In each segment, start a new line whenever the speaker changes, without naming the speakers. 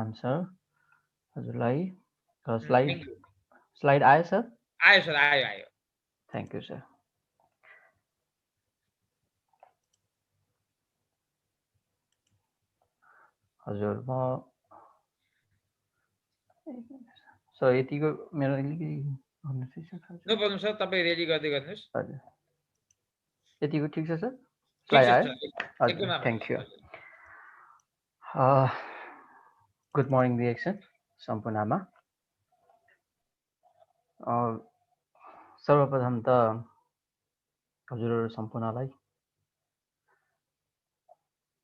प्रणाम सर हजुरलाई
thank you.
Slide आयो सर
आयो सर, आयो।
थ्याङ्क यू सर हजुर म सर यतिको मेरो अलिकति भन्नु थिएछ
नो प्रब्लम सर, तपाईँ रेडी गर्दै गर्नुहोस्।
हजुर यतिको ठिक छ सर
ठिक
स्लाइड
छ
आयो
सर,
हजुर
एकदम राम्रो।
Thank you good morning reaction सम्पूर्णमा सर्वप्रथम त हजुरहरू सम्पूर्णलाई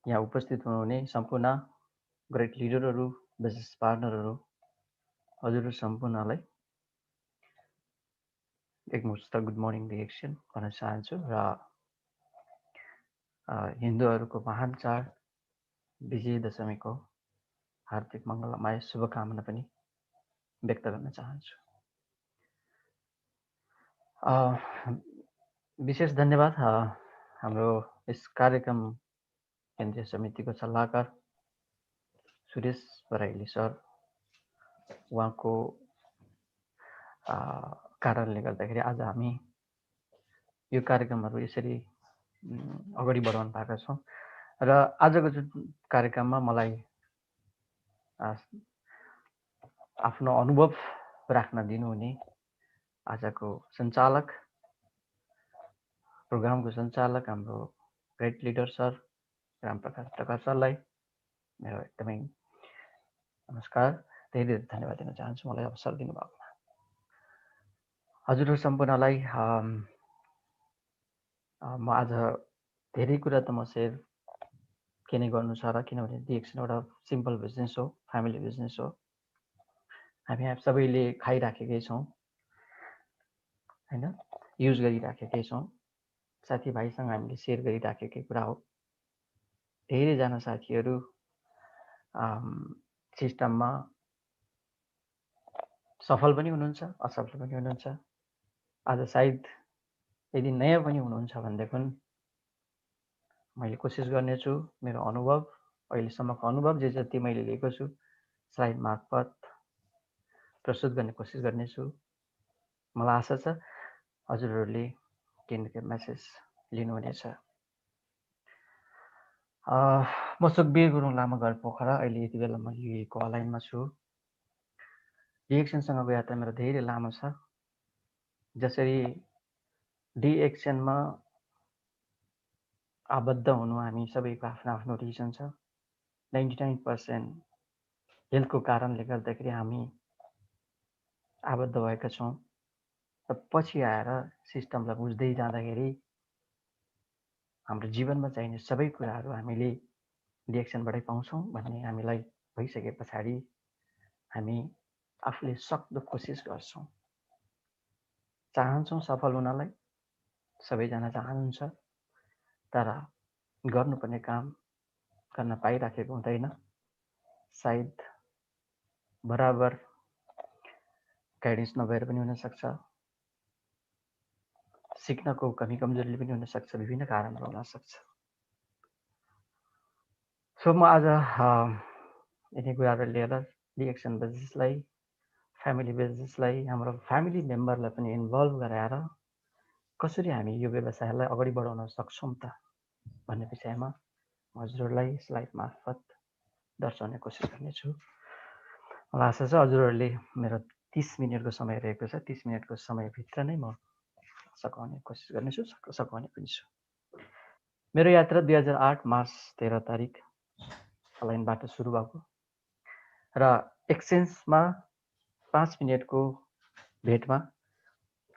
यहाँ उपस्थित हुनुहुने सम्पूर्ण ग्रेट लिडरहरू बिजनेस पार्टनरहरू हजुरहरू सम्पूर्णलाई एकमुष्ट गुड मर्निङ रिएक्सन भन्न चाहन्छु र हिन्दूहरूको महान चाड विजय दशमीको हार्दिक मङ्गलमय शुभकामना पनि व्यक्त गर्न चाहन्छु विशेष धन्यवाद हाम्रो यस कार्यक्रम केन्द्रीय समितिको सल्लाहकार सुरेश बराइली सर उहाँको कारणले गर्दाखेरि आज हामी यो कार्यक्रमहरू यसरी अगाडि बढाउन पाएका छौँ र आजको जुन कार्यक्रममा मलाई आफ्नो अनुभव राख्न दिनुहुने आजको सञ्चालक प्रोग्रामको सञ्चालक हाम्रो great leader sir Ramprakash Dhakal सरलाई मेरो एकदमै नमस्कार धेरै धन्यवाद दिन चाहन्छु मलाई अवसर दिनुभएकोमा हजुरहरू सम्पूर्णलाई म आज धेरै कुरा त म सेयर के नै गर्नु छ र किनभने डिएक्सन एउटा सिम्पल बिजनेस हो फ्यामिली बिजनेस हो हामी सबैले खाइराखेकै छौँ हैन युज गरिराखेकै छौँ साथीभाइसँग हामीले सेयर गरिराखेकै कुरा हो धेरैजना साथीहरू सिस्टममा सफल पनि हुनुहुन्छ असफल पनि हुनुहुन्छ आज सायद यदि नयाँ पनि हुनुहुन्छ भनेदेखि मैले कोसिस गर्नेछु मेरो अनुभव अहिलेसम्मको अनुभव जे जति मैले लिएको छु स्लाइड मार्फत प्रस्तुत गर्ने कोसिस गर्नेछु मलाई आशा छ हजुरहरूले केही न केही मेसेज लिनुहुनेछ म सुखबीर गुरुङ लामा घर पोखरा अहिले यति बेला म युएको अलाइनमा छु डिएक्सनसँगको यात्रा मेरो धेरै लामो छ जसरी डिएक्सनमा आबद्ध हुनु हामी सबैको आफ्नो आफ्नो रिजन छ 99% हेल्थको कारणले गर्दाखेरि हामी आबद्ध भएका छौँ र पछि आएर सिस्टमलाई बुझ्दै जाँदाखेरि हाम्रो जीवनमा चाहिने सबै कुराहरू हामीले डिएक्सनबाटै पाउँछौँ भन्ने हामीलाई भइसके पछाडि हामी आफूले सक्दो कोसिस गर्छौँ चाहन्छौँ सफल हुनलाई सबैजना चाहनुहुन्छ तर गर्नुपर्ने काम गर्न पाइराखेको हुँदैन सायद बराबर गाइडेन्स नभएर पनि हुनसक्छ सिक्नको कमी कमजोरीले पनि हुनसक्छ विभिन्न कारणहरू हुनसक्छ सो म आज यिनै कुराहरू लिएर डिएक्सन बिजनेसलाई फ्यामिली बिजनेसलाई हाम्रो फ्यामिली मेम्बरलाई पनि इन्भल्भ गराएर कसरी हामी यो व्यवसायलाई अगाडि बढाउन सक्छौँ त भन्ने विषयमा हजुरहरूलाई स्लाइड मार्फत दर्शाउने कोसिस गर्नेछु मलाई आशा छ हजुरहरूले मेरो 30 मिनटको समय रहेको छ 30 मिनटको समयभित्र नै म सघाउने कोसिस गर्नेछु सघाउने पनि छु मेरो यात्रा 2008 मार्च 13 तारिक अलाइनबाट सुरु भएको र एक्सचेन्जमा 5 मिनटको भेटमा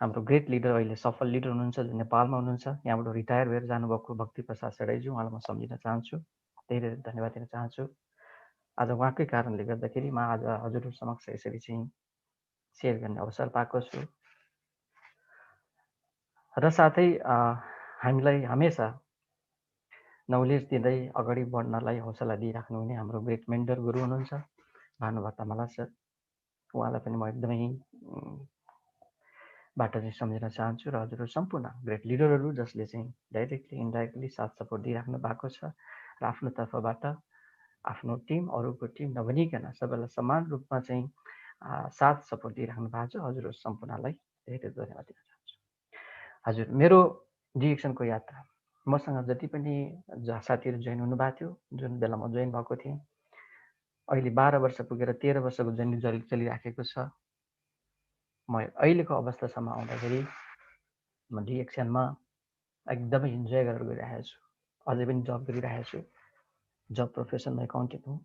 हाम्रो ग्रेट लिडर अहिले सफल लिडर हुनुहुन्छ जो नेपालमा हुनुहुन्छ यहाँबाट रिटायर भएर जानुभएको भक्ति प्रसाद सेडाईज्यू उहाँलाई म सम्झिन चाहन्छु धेरै धन्यवाद दिन चाहन्छु आज उहाँकै कारणले गर्दाखेरि म आज हजुरहरू समक्ष यसरी चाहिँ सेयर गर्ने अवसर पाएको छु र साथै हामीलाई हमेसा नौलेज दिँदै अगाडि बढ्नलाई हौसला दिइराख्नुहुने हाम्रो ग्रेट मेन्टर गुरु हुनुहुन्छ भानुभक्त मला सर उहाँलाई पनि म एकदमै बाट चाहिँ सम्झिन चाहन्छु र हजुरहरू सम्पूर्ण ग्रेट लिडरहरू जसले चाहिँ डाइरेक्टली इन्डाइरेक्टली साथ सपोर्ट दिइराख्नु भएको छ र आफ्नो तर्फबाट आफ्नो टिम, अरूको टिम नभनिकन सबैलाई समान रूपमा चाहिँ साथ सपोर्ट दिइराख्नु भएको छ। हजुर सम्पूर्णलाई धेरै धन्यवाद दिन चाहन्छु। हजुर, मेरो डिएक्सनको यात्रा, मसँग जति पनि साथीहरू जोइन हुनुभएको थियो, जुन बेला म जोइन भएको थिएँ, अहिले 12 वर्ष पुगेर 13 वर्षको जर्नी चलिराखेको छ। म अहिलेको अवस्थासम्म आउँदाखेरि म डिएक्सनमा एकदमै इन्जोय गरेर गइरहेको छु। अझै पनि जब गरिरहेको छु। जब प्रोफेसनमा एकाउन्टेन्ट हुँ।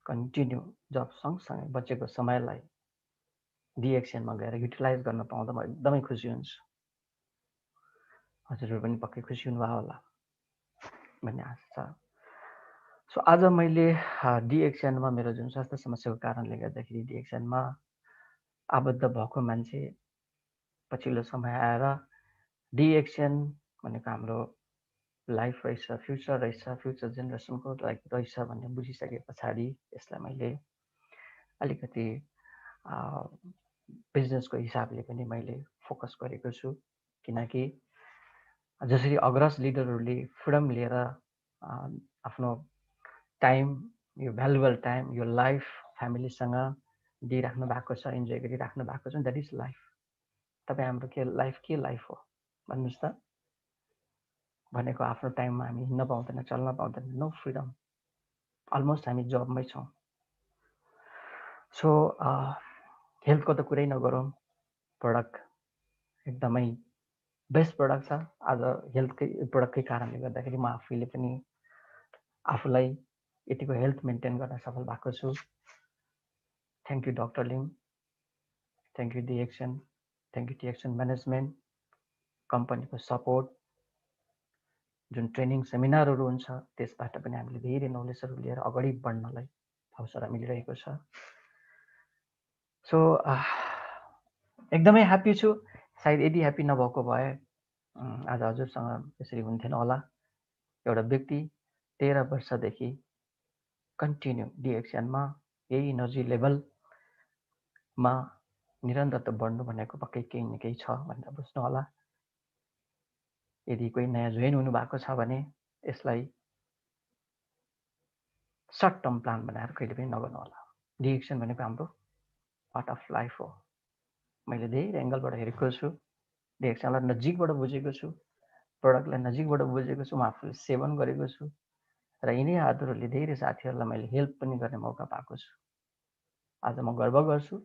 कन्टिन्यू जब सँगसँगै बचेको समयलाई डिएक्सनमा गएर युटिलाइज गर्न पाउँदा म एकदमै खुसी हुन्छु। हजुरहरू पनि पक्कै खुसी हुनुभयो होला भन्ने आशा छ। सो आज मैले डिएक्सनमा मेरो जुन स्वास्थ्य समस्याको कारणले गर्दाखेरि डिएक्सनमा आबद्ध भएको मान्छे पछिल्लो समय आएर डिएक्सन भनेको हाम्रो लाइफ रहेछ, फ्युचर रहेछ, फ्युचर जेनेरेसनको लाइफ रहेछ भन्ने बुझिसके पछाडि यसलाई मैले अलिकति बिजनेसको हिसाबले पनि मैले फोकस गरेको छु। किनकि जसरी अग्रज लिडरहरूले फ्रिडम लिएर आफ्नो टाइम, यो भ्यालुबल टाइम, यो लाइफ फ्यामिलीसँग दिइराख्नु भएको छ, इन्जोय गरिराख्नु भएको छ। That is life. तपाईँ हाम्रो के लाइफ हो भन्नुहोस् त। भनेको आफ्नो टाइममा हामी हिँड्न पाउँदैन, चल्न पाउँदैन, नो फ्रिडम। अलमोस्ट हामी जबमै छौँ। सो हेल्थको त कुरै नगरौँ। प्रडक्ट एकदमै बेस्ट प्रडक्ट छ। आज हेल्थकै प्रडक्टकै कारणले गर्दाखेरि म आफैले पनि आफूलाई यतिको हेल्थ मेन्टेन गर्न सफल भएको छु। Thank you doctor Lim, thank you DXN, thank you DXN management, कम्पनीको सपोर्ट, जुन ट्रेनिङ सेमिनारहरू हुन्छ त्यसबाट पनि हामीले धेरै नलेजहरू लिएर अगाडि बढ्नलाई अवसर मिलिरहेको छ। सो एकदमै ह्याप्पी छु। सायद यदि ह्याप्पी नभएको भए आज हजुरसँग यसरी हुन्थेन होला। एउटा व्यक्ति 13 वर्षदेखि कन्टिन्यू डिएक्सनमा यही इनर्जी लेभलमा निरन्तरता बढ्नु भनेको पक्कै केही न केही छ भनेर बुझ्नु होला। यदि कोही नयाँ जोइन हुनुभएको छ भने यसलाई सर्ट टर्म प्लान बनाएर कहिले पनि नगर्नु होला। डिएक्सन भनेको हाम्रो पार्ट अफ लाइफ हो। मैले धेरै एङ्गलबाट हेरेको छु, डिएक्सनलाई नजिकबाट बुझेको छु, प्रडक्टलाई नजिकबाट बुझेको छु, म आफूले सेवन गरेको छु र यिनै आधारहरूले धेरै साथीहरूलाई मैले हेल्प पनि गर्ने मौका पाएको छु। आज म गर्व गर्छु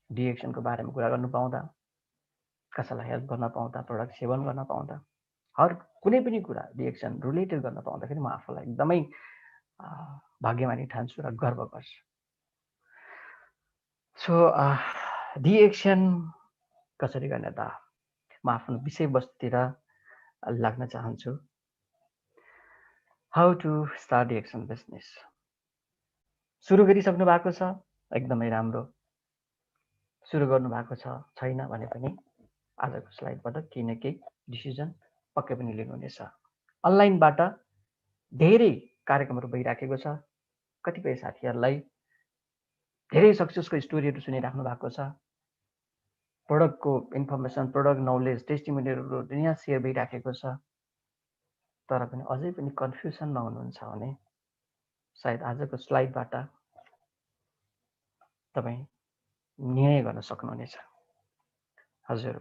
डिएक्सनको बारेमा कुरा गर्नु पाउँदा, कसैलाई हेल्प गर्न पाउँदा, प्रडक्ट सेवन गर्न पाउँदा, हर कुनै पनि कुरा डिएक्सन रिलेटेड गर्न पाउँदाखेरि म आफूलाई एकदमै भाग्यमानी ठान्छु र गर्व गर्छु। सो डिएक्सन कसरी गर्ने त म आफ्नो विषयवस्तुतिर लाग्न चाहन्छु। How to start DXN business. सुरु गरिसक्नु भएको छ, एकदमै राम्रो। सुरु गर्नु भएको छैन भने पनि आजको स्लाइडबाट केही न केही डिसिजन पक्कै पनि लिनुहुनेछ। अनलाइनबाट धेरै कार्यक्रमहरू भइराखेको छ। कतिपय साथीहरूलाई धेरै सक्सेसको स्टोरीहरू सुनिराख्नु भएको छ। प्रडक्टको इन्फर्मेसन, प्रडक्ट नलेज, टेस्टिमोनियलहरू दुनियाँ सेयर भइराखेको छ। तर पनि अझै पनि कन्फ्युजनमा हुनुहुन्छ भने सायद आजको स्लाइडबाट तपाईँ निर्णय गर्न सक्नुहुनेछ। हजुर,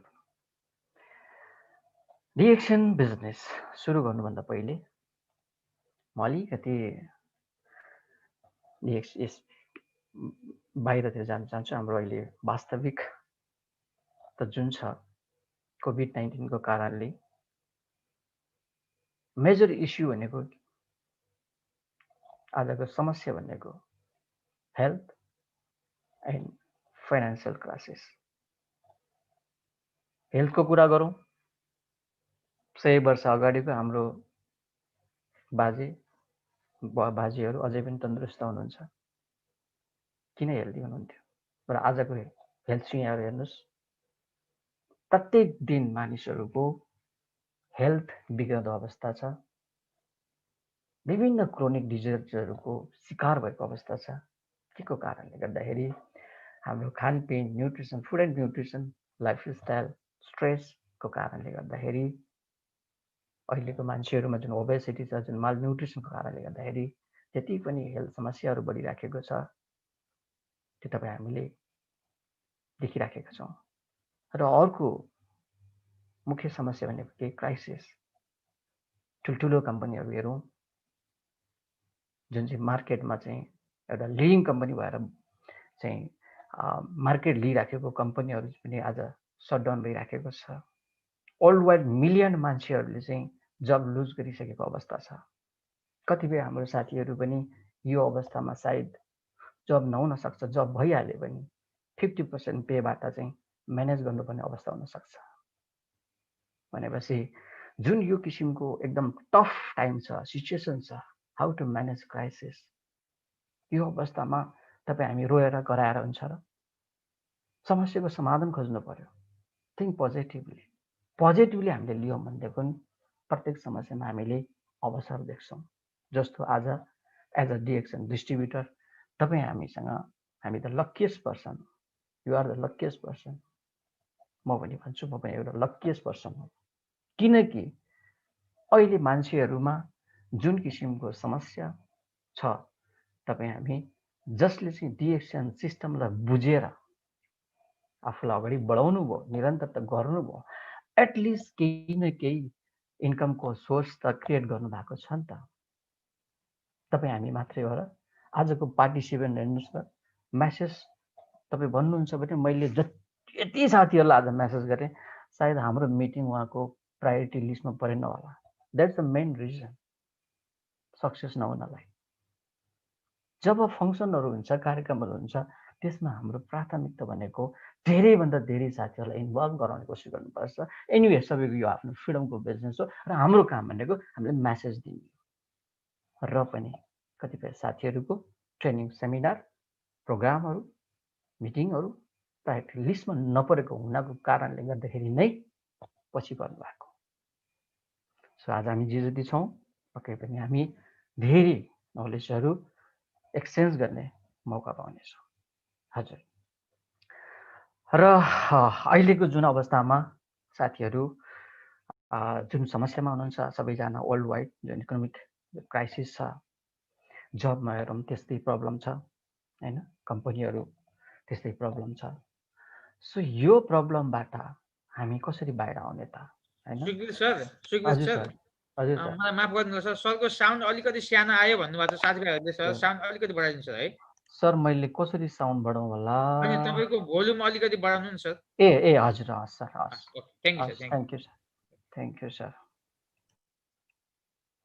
डिएक्सन बिजनेस सुरु गर्नुभन्दा पहिले म अलिकति यस बाहिरतिर जान चाहन्छु। हाम्रो अहिले वास्तविक त जुन छ कोभिड-19 को कारणले मेजर इस्यु भनेको, आजको समस्या भनेको हेल्थ एन्ड फाइनेन्सियल क्राइसिस। हेल्थको कुरा गरौँ, 100 वर्ष अगाडिको हाम्रो बाजेहरू अझै पनि तन्दुरुस्त हुनुहुन्छ। किन हेल्दी हुनुहुन्थ्यो? र आजको हेल्थ सिनारियो हेर्नुहोस्, प्रत्येक दिन मानिसहरूको हेल्थ बिग्रदो अवस्था छ। विभिन्न क्रोनिक डिजिजहरूको शिकार भएको अवस्था छ। के को कारणले गर्दाखेरि हाम्रो खानपिन, nutrition, food and nutrition, lifestyle, स्ट्रेसको कारणले गर्दाखेरि अहिलेको मान्छेहरूमा जुन ओबेसिटी छ, जुन माल न्युट्रिसनको कारणले गर्दाखेरि जति पनि हेल्थ समस्याहरू बढिराखेको छ त्यो तपाईँ हामीले देखिराखेका छौँ। र अर्को मुख्य समस्या भनेको के क्राइसिस। ठुल्ठुलो कम्पनीहरू हेरौँ जुन चाहिँ मार्केटमा चाहिँ एउटा लिडिङ कम्पनी भएर चाहिँ मार्केट लिइराखेको कम्पनीहरू पनि आज सटडाउन भइराखेको छ। वर्ल्ड वाइड मिलियन मान्छेहरूले चाहिँ जब लुज गरिसकेको अवस्था छ। कतिपय हाम्रो साथीहरू पनि यो अवस्थामा सायद जब नहुन सक्छ, जब भइहाल्यो भने 50% पेबाट चाहिँ म्यानेज गर्नुपर्ने अवस्था हुन सक्छ। भनेपछि जुन यो किसिमको एकदम टफ टाइम छ, सिचुएसन छ, हाउ टु म्यानेज क्राइसिस, यो अवस्थामा तपाईँ हामी रोएर कराएर हुन्छ र? समस्याको समाधान खोज्नु पर्यो। Think positively. पोजिटिभली हामीले लियौँ भनेदेखि प्रत्येक समस्यामा हामीले अवसर देख्छौँ। जस्तो आज एज अ डिएक्सन डिस्ट्रिब्युटर तपाईँ हामीसँग, हामी the luckiest person, you are the luckiest person. म पनि भन्छु म पनि एउटा लक्किएस्ट पर्सन हो। किनकि अहिले मान्छेहरूमा जुन किसिमको समस्या छ, तपाईँ हामी जसले चाहिँ डिएक्सन सिस्टमलाई बुझेर आफूलाई अगाडि बढाउनु भयो, निरन्तरता गर्नुभयो, एटलिस्ट केही न केही इन्कमको सोर्स त क्रिएट गर्नुभएको छ नि त। तपाईँ हामी मात्रै हो र? आजको पार्टिसिपेन्ट हेर्नुहोस् न, म्यासेज तपाईँ भन्नुहुन्छ भने मैले यति साथीहरूलाई आज म्यासेज गरेँ, सायद हाम्रो मिटिङ उहाँको प्रायोरिटी लिस्टमा परेन होला। That's the main reason success नहुनलाई। जब फङ्सनहरू हुन्छ, कार्यक्रमहरू हुन्छ, त्यसमा हाम्रो प्राथमिकता भनेको धेरैभन्दा धेरै साथीहरूलाई इन्भल्भ गराउने कोसिस गर्नुपर्छ। एनिवे सबैको यो आफ्नो फ्रिडमको बिजनेस हो र हाम्रो काम भनेको हामीले म्यासेज दिने र पनि कतिपय साथीहरूको ट्रेनिङ सेमिनार प्रोग्रामहरू मिटिङहरू प्रायोरिटी लिस्टमा नपरेको हुनाको कारणले गर्दाखेरि नै पछि पर्नु भएको। सो आज हामी जे जति छौँ पक्कै पनि हामी धेरै नलेजहरू एक्सचेन्ज गर्ने मौका पाउनेछौँ। हजुर। र अहिलेको जुन अवस्थामा साथीहरू जुन समस्यामा हुनुहुन्छ, सबैजना वर्ल्ड वाइड जुन इकोनोमिक क्राइसिस छ, जबमा हेरौँ त्यस्तै प्रब्लम छ हैन, कम्पनीहरू त्यस्तै प्रब्लम छ। सो यो प्रब्लमबाट हामी कसरी बाहिर आउने त हैन?
सुकृत सर,
हजुर सर। हजुर सर।
मलाई माफ गर्नुहोस् सर, सरको साउन्ड अलिकति सानो आयो भन्नुभएको छ साथीभाइहरूले। सर साउन्ड अलिकति बढाइदिनु सर है।
सर मैले कसरी साउन्ड बढाउँ होला?
अनि तपाईँको भोल्युम अलिकति बढाउनु नि सर।
ए हजुर, हस् सर, हस्।
Thank you sir,
thank you sir.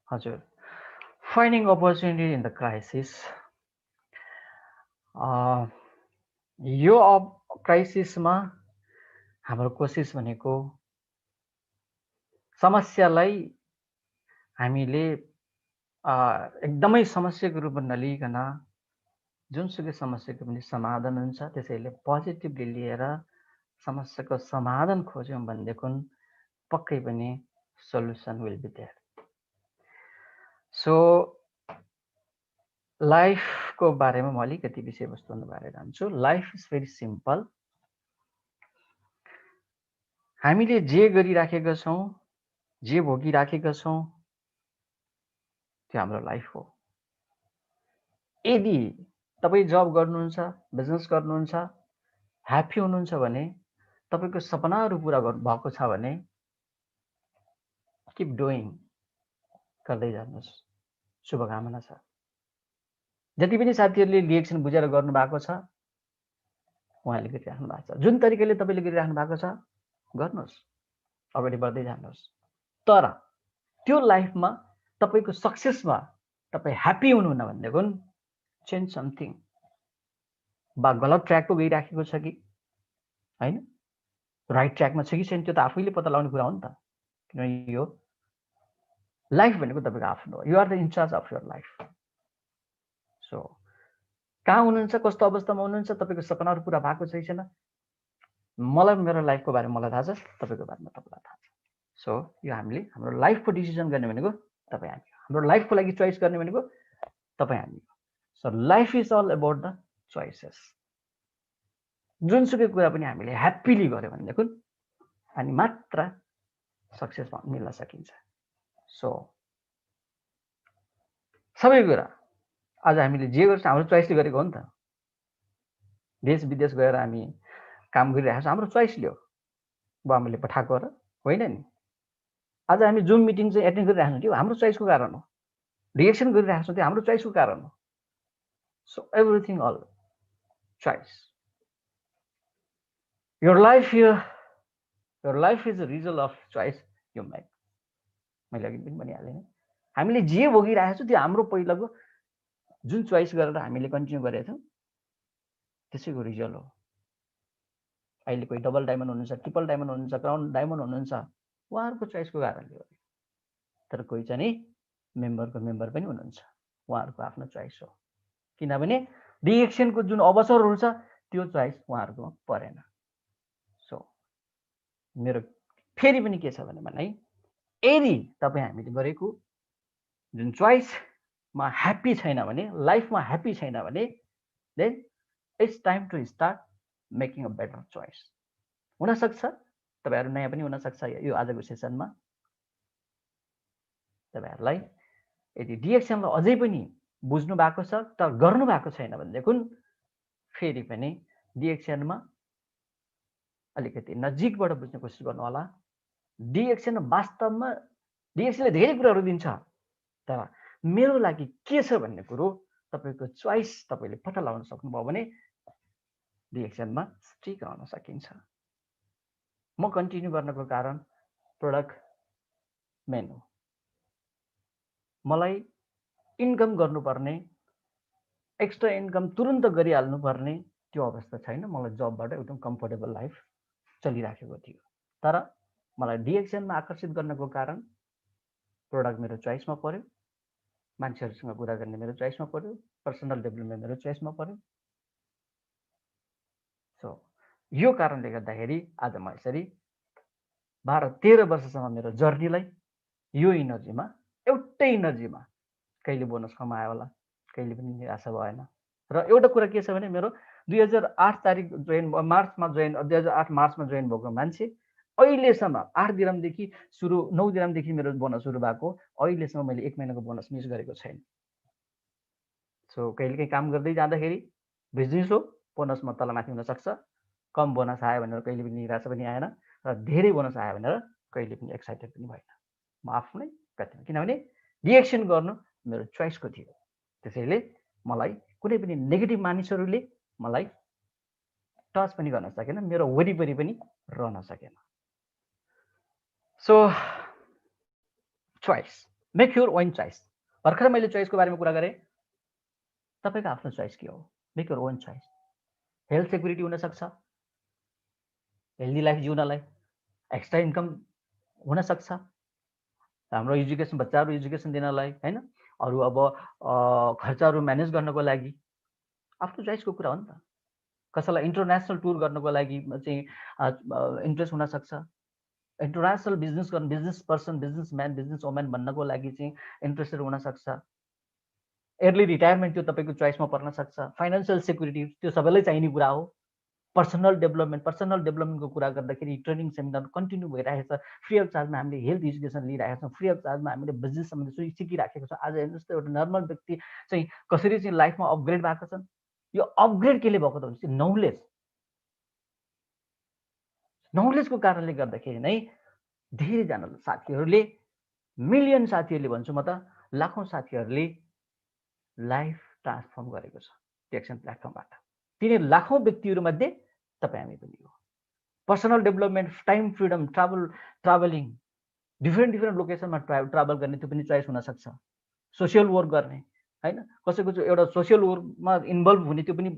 हजुर, finding opportunity in the crisis. यो क्राइसिसमा हाम्रो कोसिस भनेको समस्यालाई हामीले एकदमै समस्याको रूपमा नलिकन जुनसुकै समस्याको पनि समाधान हुन्छ त्यसैले पोजिटिभली लिएर समस्याको समाधान खोज्यौँ भनेदेखि पक्कै पनि solution will be there. So लाइफको बारेमा म अलिकति विषयवस्तु बारे जान्छु। Life is very simple. हामीले जे गरिराखेका छौँ, जे भोगिराखेका छौँ, त्यो हाम्रो लाइफ हो। यदि तपाईँ जब गर्नुहुन्छ, बिजनेस गर्नुहुन्छ, ह्याप्पी हुनुहुन्छ भने, तपाईँको सपनाहरू पुरा भएको छ भने किप डुइङ, गर्दै जानुहोस्, शुभकामना छ। जति पनि साथीहरूले डिएक्सन बुझेर गर्नु भएको छ उहाँले गरिराख्नु भएको छ, जुन तरिकाले तपाईँले गरिराख्नु भएको छ गर्नुहोस्, अगाडि बढ्दै जानुहोस्। तर त्यो लाइफमा तपाईँको सक्सेसमा तपाईँ ह्याप्पी हुनुहुन्न भनेदेखि चेन्ज समथिङ। बा गलत ट्र्याकको गइराखेको छ कि होइन, राइट ट्र्याकमा छ कि छैन त्यो त आफैले पत्ता लगाउने कुरा हो नि त। किनभने यो लाइफ भनेको तपाईँको आफ्नो हो। You are the incharge of your life. So कहाँ हुनुहुन्छ, कस्तो अवस्थामा हुनुहुन्छ, तपाईँको सपनाहरू पुरा भएको छ कि छैन, मलाई मेरो लाइफको बारेमा मलाई थाहा छ, तपाईँको बारेमा तपाईँलाई थाहा छ। सो यो हामीले हाम्रो लाइफको डिसिजन गर्ने भनेको तपाईँ हामी, हाम्रो लाइफको लागि चोइस गर्ने भनेको तपाईँ हामी। So life is all about the choices. जुनसुकै कुरा पनि हामीले ह्याप्पिली गऱ्यो भनेदेखि अनि मात्र सक्सेस मिल्न सकिन्छ। सो सबै कुरा आज हामीले जे गर्छ हाम्रो चोइसले गरेको हो नि त। देश विदेश गएर हामी काम गरिरहेको छ हाम्रो चोइसले हो, बाबुआमाले पठाएको र होइन नि। आज हामी जुम मिटिङ चाहिँ एटेन्ड गरिरहेको छौँ त्यो हाम्रो चोइसको कारण हो, रिएक्सन गरिरहेको छौँ त्यो हाम्रो चोइसको कारण हो। So everything all choice. your life is a result of choice you make। मैले अघि पनि भनिहालेँ नि, हामीले जे भोगिरहेको छौँ त्यो हाम्रो पहिलाको जुन चोइस गरेर हामीले कन्टिन्यू गरेका छौँ त्यसैको रिजल्ट हो। अहिले कोही डबल डायमन्ड हुनुहुन्छ, ट्रिपल डायमन्ड हुनुहुन्छ, क्राउन डायमन्ड हुनुहुन्छ, उहाँहरूको चोइसको कारणले हो। तर कोही चाहिँ नि मेम्बर पनि हुनुहुन्छ, उहाँहरूको आफ्नो चोइस हो। किनभने रिएक्सनको जुन अवसरहरू छ त्यो चोइस उहाँहरूको परेन। सो मेरो फेरि पनि के छ भने यदि तपाईँ हामीले गरेको जुन चोइसमा ह्याप्पी छैन भने, लाइफमा ह्याप्पी छैन भने, then it's time to start making a better choice. हुनसक्छ तपाईँहरू नयाँ पनि हुनसक्छ यो आजको सेसनमा। तपाईँहरूलाई यदि डिएक्सनलाई अझै पनि बुझ्नु भएको छ तर गर्नु भएको छैन भनेदेखि फेरि पनि डिएक्सनमा अलिकति नजिकबाट बुझ्ने कोसिस गर्नु होला। डिएक्सन वास्तवमा डिएक्सनले धेरै कुराहरू दिन्छ, तर मेरो लागि के छ भन्ने कुरो तपाईँको चोइस तपाईँले पत्ता लगाउन सक्नुभयो भने डिएक्सनमा स्टिक रहन सकिन्छ। म कन्टिन्यू गर्नको कारण प्रोडक्ट मेन हो। मलाई इन्कम गर्नुपर्ने, एक्स्ट्रा इन्कम तुरुन्त गरिहाल्नुपर्ने त्यो अवस्था छैन। मलाई जबबाट एकदम कम्फर्टेबल लाइफ चलिराखेको थियो, तर मलाई डिएक्सनमा आकर्षित गर्नको कारण प्रोडक्ट मेरो चोइसमा पर्यो, मान्छेहरूसँग कुरा गर्ने मेरो चोइसमा पर्यो, पर्सनल डेभलपमेन्ट मेरो चोइसमा पर्यो। सो यो कारणले गर्दाखेरि आज म यसरी 12-13 वर्षसम्म मेरो जर्नीलाई यो इनर्जीमा, एउटै इनर्जीमा, कहिले बोनस कमायो होला, कहिले पनि निराशा भएन। र एउटा कुरा के छ भने मेरो 2008 तारिक जोइन, मार्चमा जोइन, 2008 मार्चमा जोइन भएको मान्छे अहिलेसम्म 8 दिरमदेखि सुरु, 9 दिरमदेखि मेरो बोनस सुरु भएको, अहिलेसम्म मैले 1 महिनाको बोनस मिस गरेको छैन। सो कहिलेकाहीँ काम गर्दै जाँदाखेरि बिजनेस हो, बोनसमा तलमाथि हुनसक्छ। कम बोनस आयो भनेर कहिले पनि निराशा पनि आएन, र धेरै बोनस आयो भनेर कहिले पनि एक्साइटेड पनि भएन। म आफ्नै गतिमा, किनभने रिएक्सन गर्नु मेरो चोइसको थियो। त्यसैले मलाई कुनै पनि नेगेटिभ मानिसहरूले मलाई टच पनि गर्न सकेन, मेरो वरिपरि पनि रहन सकेन। So choice, make your own choice. भर्खर मैले चोइसको बारेमा कुरा गरेँ, तपाईँको आफ्नो चोइस के हो? Make your own choice. Health security हुनसक्छ, हेल्दी लाइफ जिउनलाई एक्स्ट्रा इन्कम हुनसक्छ, हाम्रो एजुकेसन, बच्चाहरू एजुकेसन दिनलाई, होइन, अरू अब खर्चहरू म्यानेज गर्नको लागि आफ्नो चोइसको कुरा हो नि त। कसैलाई इन्टरनेसनल टुर गर्नको लागि चाहिँ इन्ट्रेस्ट हुनसक्छ, इन्टरनेसनल बिजनेस गर्नु, business person, businessman, business women बन्नको लागि चाहिँ इन्ट्रेस्टेड हुनसक्छ। अर्ली रिटायरमेन्ट त्यो तपाईँको चोइसमा पर्न सक्छ। फाइनेन्सियल सेक्युरिटी त्यो सबैलाई चाहिने कुरा हो। पर्सनल डेभलपमेन्टको कुरा गर्दाखेरि ट्रेनिङ सेमिनार कन्टिन्यू भइरहेको छ। फ्री अफ चार्जमा हामीले हेल्थ एजुकेसन लिइरहेका छौँ, फ्री अफ चार्जमा हामीले बिजनेस सम्बन्धी सिकिराखेको छौँ। आज हेर्नुहोस् त, एउटा नर्मल व्यक्ति चाहिँ कसरी चाहिँ लाइफमा अपग्रेड भएको छन्। यो अपग्रेड केले भएको त हुन्छ? नलेजको कारणले गर्दाखेरि नै धेरैजना साथीहरूले, मिलियन साथीहरूले भन्छु म त, लाखौँ साथीहरूले लाइफ ट्रान्सफर्म गरेको छ डिएक्सन प्लेटफर्मबाट। तिनी लाखौँ व्यक्तिहरूमध्ये तपाईँ हामी पनि हो। Personal development, time freedom, travelling, different लोकेसनमा ट्राभल गर्ने त्यो पनि चोइस हुनसक्छ। सोसियल वर्क गर्ने, होइन, कसैको एउटा सोसियल वर्कमा इन्भल्भ हुने त्यो पनि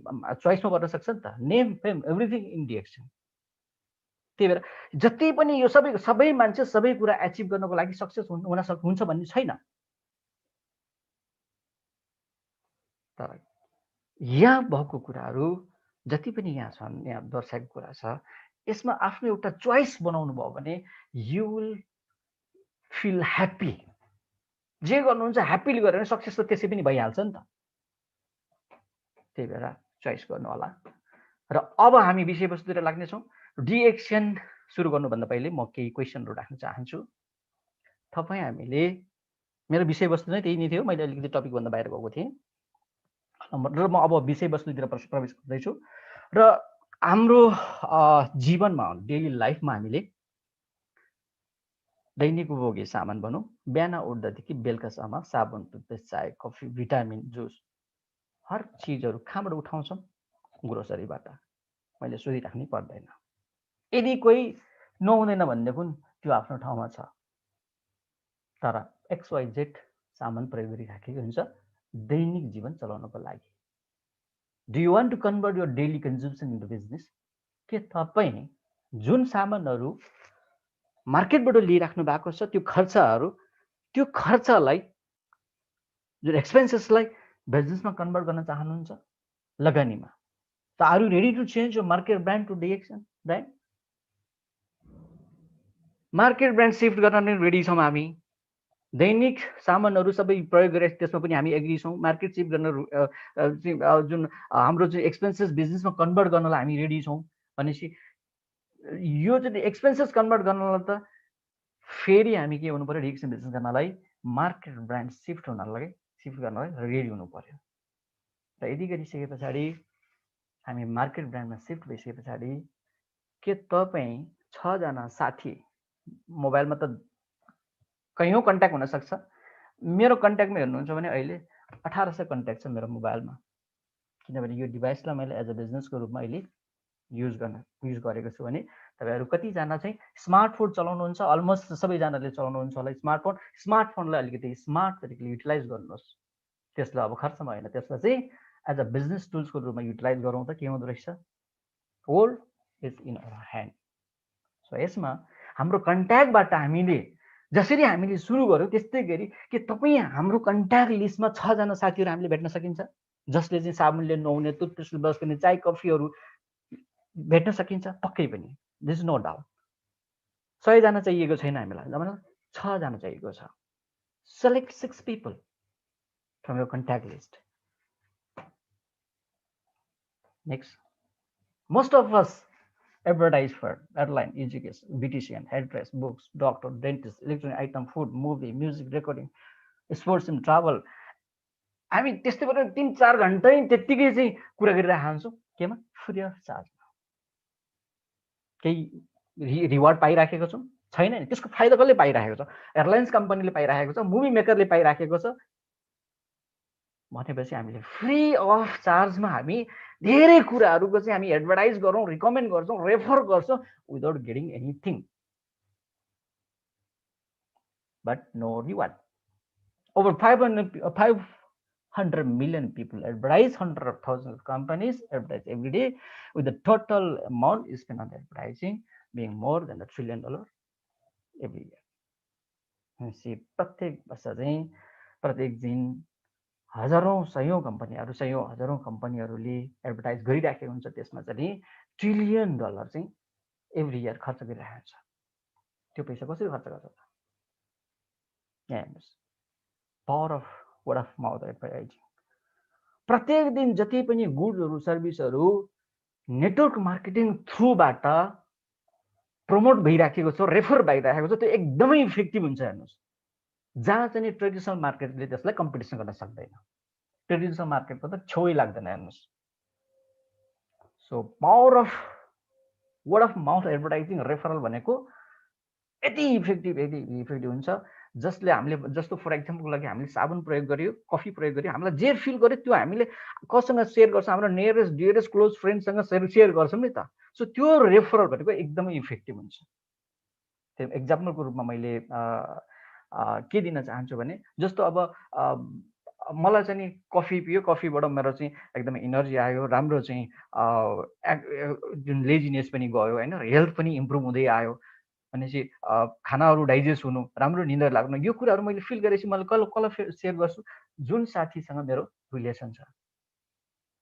चोइसमा पर्न सक्छ नि त। Name, fame, everything in DXN. त्यही भएर जति पनि यो सबै मान्छे सबै कुरा एचिभ गर्नको लागि सक्सेस हुन्छ भन्ने छैन। तर यहाँ भएको कुराहरू जति पनि यहाँ छन्, यहाँ दर्शाएको कुरा छ, यसमा आफ्नो एउटा चोइस बनाउनु भयो भने यु विल फिल ह्याप्पी। जे गर्नुहुन्छ ह्याप्पीली गरेर भने सक्सेस त त्यसै पनि भइहाल्छ नि त। त्यही भएर चोइस गर्नु होला। र अब हामी विषयवस्तुतिर लाग्नेछौँ। डिएक्सन सुरु गर्नुभन्दा पहिले म केही क्वेसनहरू राख्न चाहन्छु। तपाईँ हामीले, मेरो विषयवस्तु नै त्यही नै थियो, मैले अलिकति टपिकभन्दा बाहिर गएको थिएँ। र म अब विषयवस्तुतिर प्रवेश गर्दैछु। र हाम्रो जीवनमा डेली लाइफमा हामीले दैनिक उपभोग्य सामान भनौँ, बिहान उठ्दादेखि बेलुकासम्म साबुन, टुथपेस्ट, चाय, कफी, भिटामिन, जुस, हर चिजहरू कहाँबाट उठाउँछौँ? ग्रोसरीबाट। मैले सोधिराख्नै पर्दैन। यदि कोही नहुँदैन भन्ने पनि त्यो आफ्नो ठाउँमा छ, तर XYZ सामान प्रयोग गरिराखेको हुन्छ दैनिक जीवन चलाउनको लागि। Do you want to convert your daily consumption into business? के तपाईँ जुन सामानहरू मार्केटबाट लिइराख्नु भएको छ त्यो खर्चलाई जुन एक्सपेन्सेसलाई बिजनेसमा कन्भर्ट गर्न चाहनुहुन्छ लगानीमा? So are you ready to change your market brand to DXN brand? Market brand shift गर्न नै रेडी छौँ हामी। दैनिक सामानहरू सबै प्रयोग गरेर त्यसमा पनि हामी एग्री छौँ। मार्केट सिफ्ट गर्न जुन हाम्रो चाहिँ एक्सपेन्सेस बिजनेसमा कन्भर्ट गर्नलाई हामी रेडी छौँ भनेपछि यो चाहिँ एक्सपेन्सेस कन्भर्ट गर्नलाई त फेरि हामी के हुनु पर्यो? DXN बिजनेस गर्नलाई मार्केट ब्रान्ड सिफ्ट गर्नलाई रेडी हुनु पर्यो। र यदि गरिसके पछाडि हामी मार्केट ब्रान्डमा सिफ्ट भइसके पछाडि के तपाईँ 6 जना साथी, मोबाइलमा त कयौँ कन्ट्याक्ट हुनसक्छ, मेरो कन्ट्याक्टमा हेर्नुहुन्छ भने अहिले 1800 कन्ट्याक्ट छ मेरो मोबाइलमा, किनभने यो डिभाइसलाई मैले एज अ बिजनेसको रूपमा अहिले युज गरेको छु। भने तपाईँहरू कतिजना चाहिँ स्मार्टफोन चलाउनुहुन्छ? अलमोस्ट सबैजनाले चलाउनुहुन्छ होला स्मार्टफोनलाई अलिकति स्मार्ट तरिकाले युटिलाइज गर्नुहोस्। त्यसलाई अब खर्चमा होइन, त्यसलाई चाहिँ एज अ बिजनेस टुल्सको रूपमा युटिलाइज गरौँ त के हुँदो रहेछ? World is in our hand. So यसमा हाम्रो कन्ट्याक्टबाट हामीले जसरी हामीले सुरु गर्यौँ त्यस्तै गरी के तपाईँ हाम्रो कन्ट्याक्ट लिस्टमा 6 जना साथीहरू हामीले भेट्न सकिन्छ जसले चाहिँ साबुनले नुहाउने, टुथपेस्टले ब्रस गर्ने, चाय कफीहरू भेट्न सकिन्छ? पक्कै पनि, दिस इज नो डाउट। 100 जना चाहिएको छैन हामीलाई, मतलब 6 जना चाहिएको छ। Select 6 people from your contact list. Next, most of us advertise for airline, education, beautician, hairdress, books, doctor, dentist, electronic item, food, movie, music, recording, sports and travel. हामी त्यस्तै गरेर 3-4 घण्टा त्यतिकै चाहिँ कुरा गरिरहेको हुन्छौँ। केमा? फ्री अफ चार्जमा। केही रिवार्ड पाइराखेको छौँ? छैन नि। त्यसको फाइदा कसले पाइराखेको छ? एयरलाइन्स कम्पनीले पाइराखेको छ, मुभी मेकरले पाइराखेको छ। भनेपछि हामीले फ्री अफ चार्जमा हामी धेरै कुराहरूको चाहिँ हामी एडभर्टाइज गरौँ, रिकमेन्ड गर्छौँ, रेफर गर्छौँ without getting anything, but no reward. Over 500 million people advertise, hundreds of thousands of companies advertise every day, with the total amount spent on advertising being more than $1 trillion every year. प्रत्येक वर्ष चाहिँ प्रत्येक दिन हजारौँ सयौँ कम्पनीहरू, सयौँ हजारौँ कम्पनीहरूले एडभर्टाइज गरिराखेको हुन्छ। त्यसमा चाहिँ $1 trillion चाहिँ एभ्री इयर खर्च गरिरहेको हुन्छ। त्यो पैसा कसरी खर्च गर्छ त? यहाँ हेर्नुहोस्, power of word of mouth advertising. प्रत्येक दिन जति पनि गुड्सहरू सर्भिसहरू नेटवर्क मार्केटिङ थ्रुबाट प्रमोट भइराखेको छ, रेफर भइराखेको छ, त्यो एकदमै इफेक्टिभ हुन्छ। हेर्नुहोस्, जहाँ चाहिँ ट्रेडिसनल मार्केटले त्यसलाई कम्पिटिसन गर्न सक्दैन। ट्रेडिसनल मार्केटको त छेउै लाग्दैन। हेर्नुहोस्, so power of word of mouth advertising referral भनेको यति इफेक्टिभ हुन्छ, जसले हामीले जस्तो फर एक्जाम्पलको लागि हामीले साबुन प्रयोग गर्यो, कफी प्रयोग गर्यो, हामीलाई जे फिल गर्यो त्यो हामीले कसँग सेयर गर्छौँ? हाम्रो नियरेस्ट डियरेस्ट क्लोज फ्रेन्डसँग सेयर गर्छौँ नि त। सो त्यो रेफरल भनेको एकदमै इफेक्टिभ हुन्छ। त्यो एक्जाम्पलको रूपमा मैले के दिन चाहन्छु भने, जस्तो अब मलाई चाहिँ नि कफी पियो, कफीबाट मेरो चाहिँ एकदमै इनर्जी आयो, राम्रो चाहिँ जुन लेजिनेस पनि गयो होइन, हेल्थ पनि इम्प्रुभ हुँदै आयो, भनेपछि खानाहरू डाइजेस्ट हुनु, राम्रो निन्द्रा लाग्नु, यो कुराहरू मैले फिल गरेपछि मैले कसलाई सेयर गर्छु? जुन साथीसँग मेरो रिलेसन छ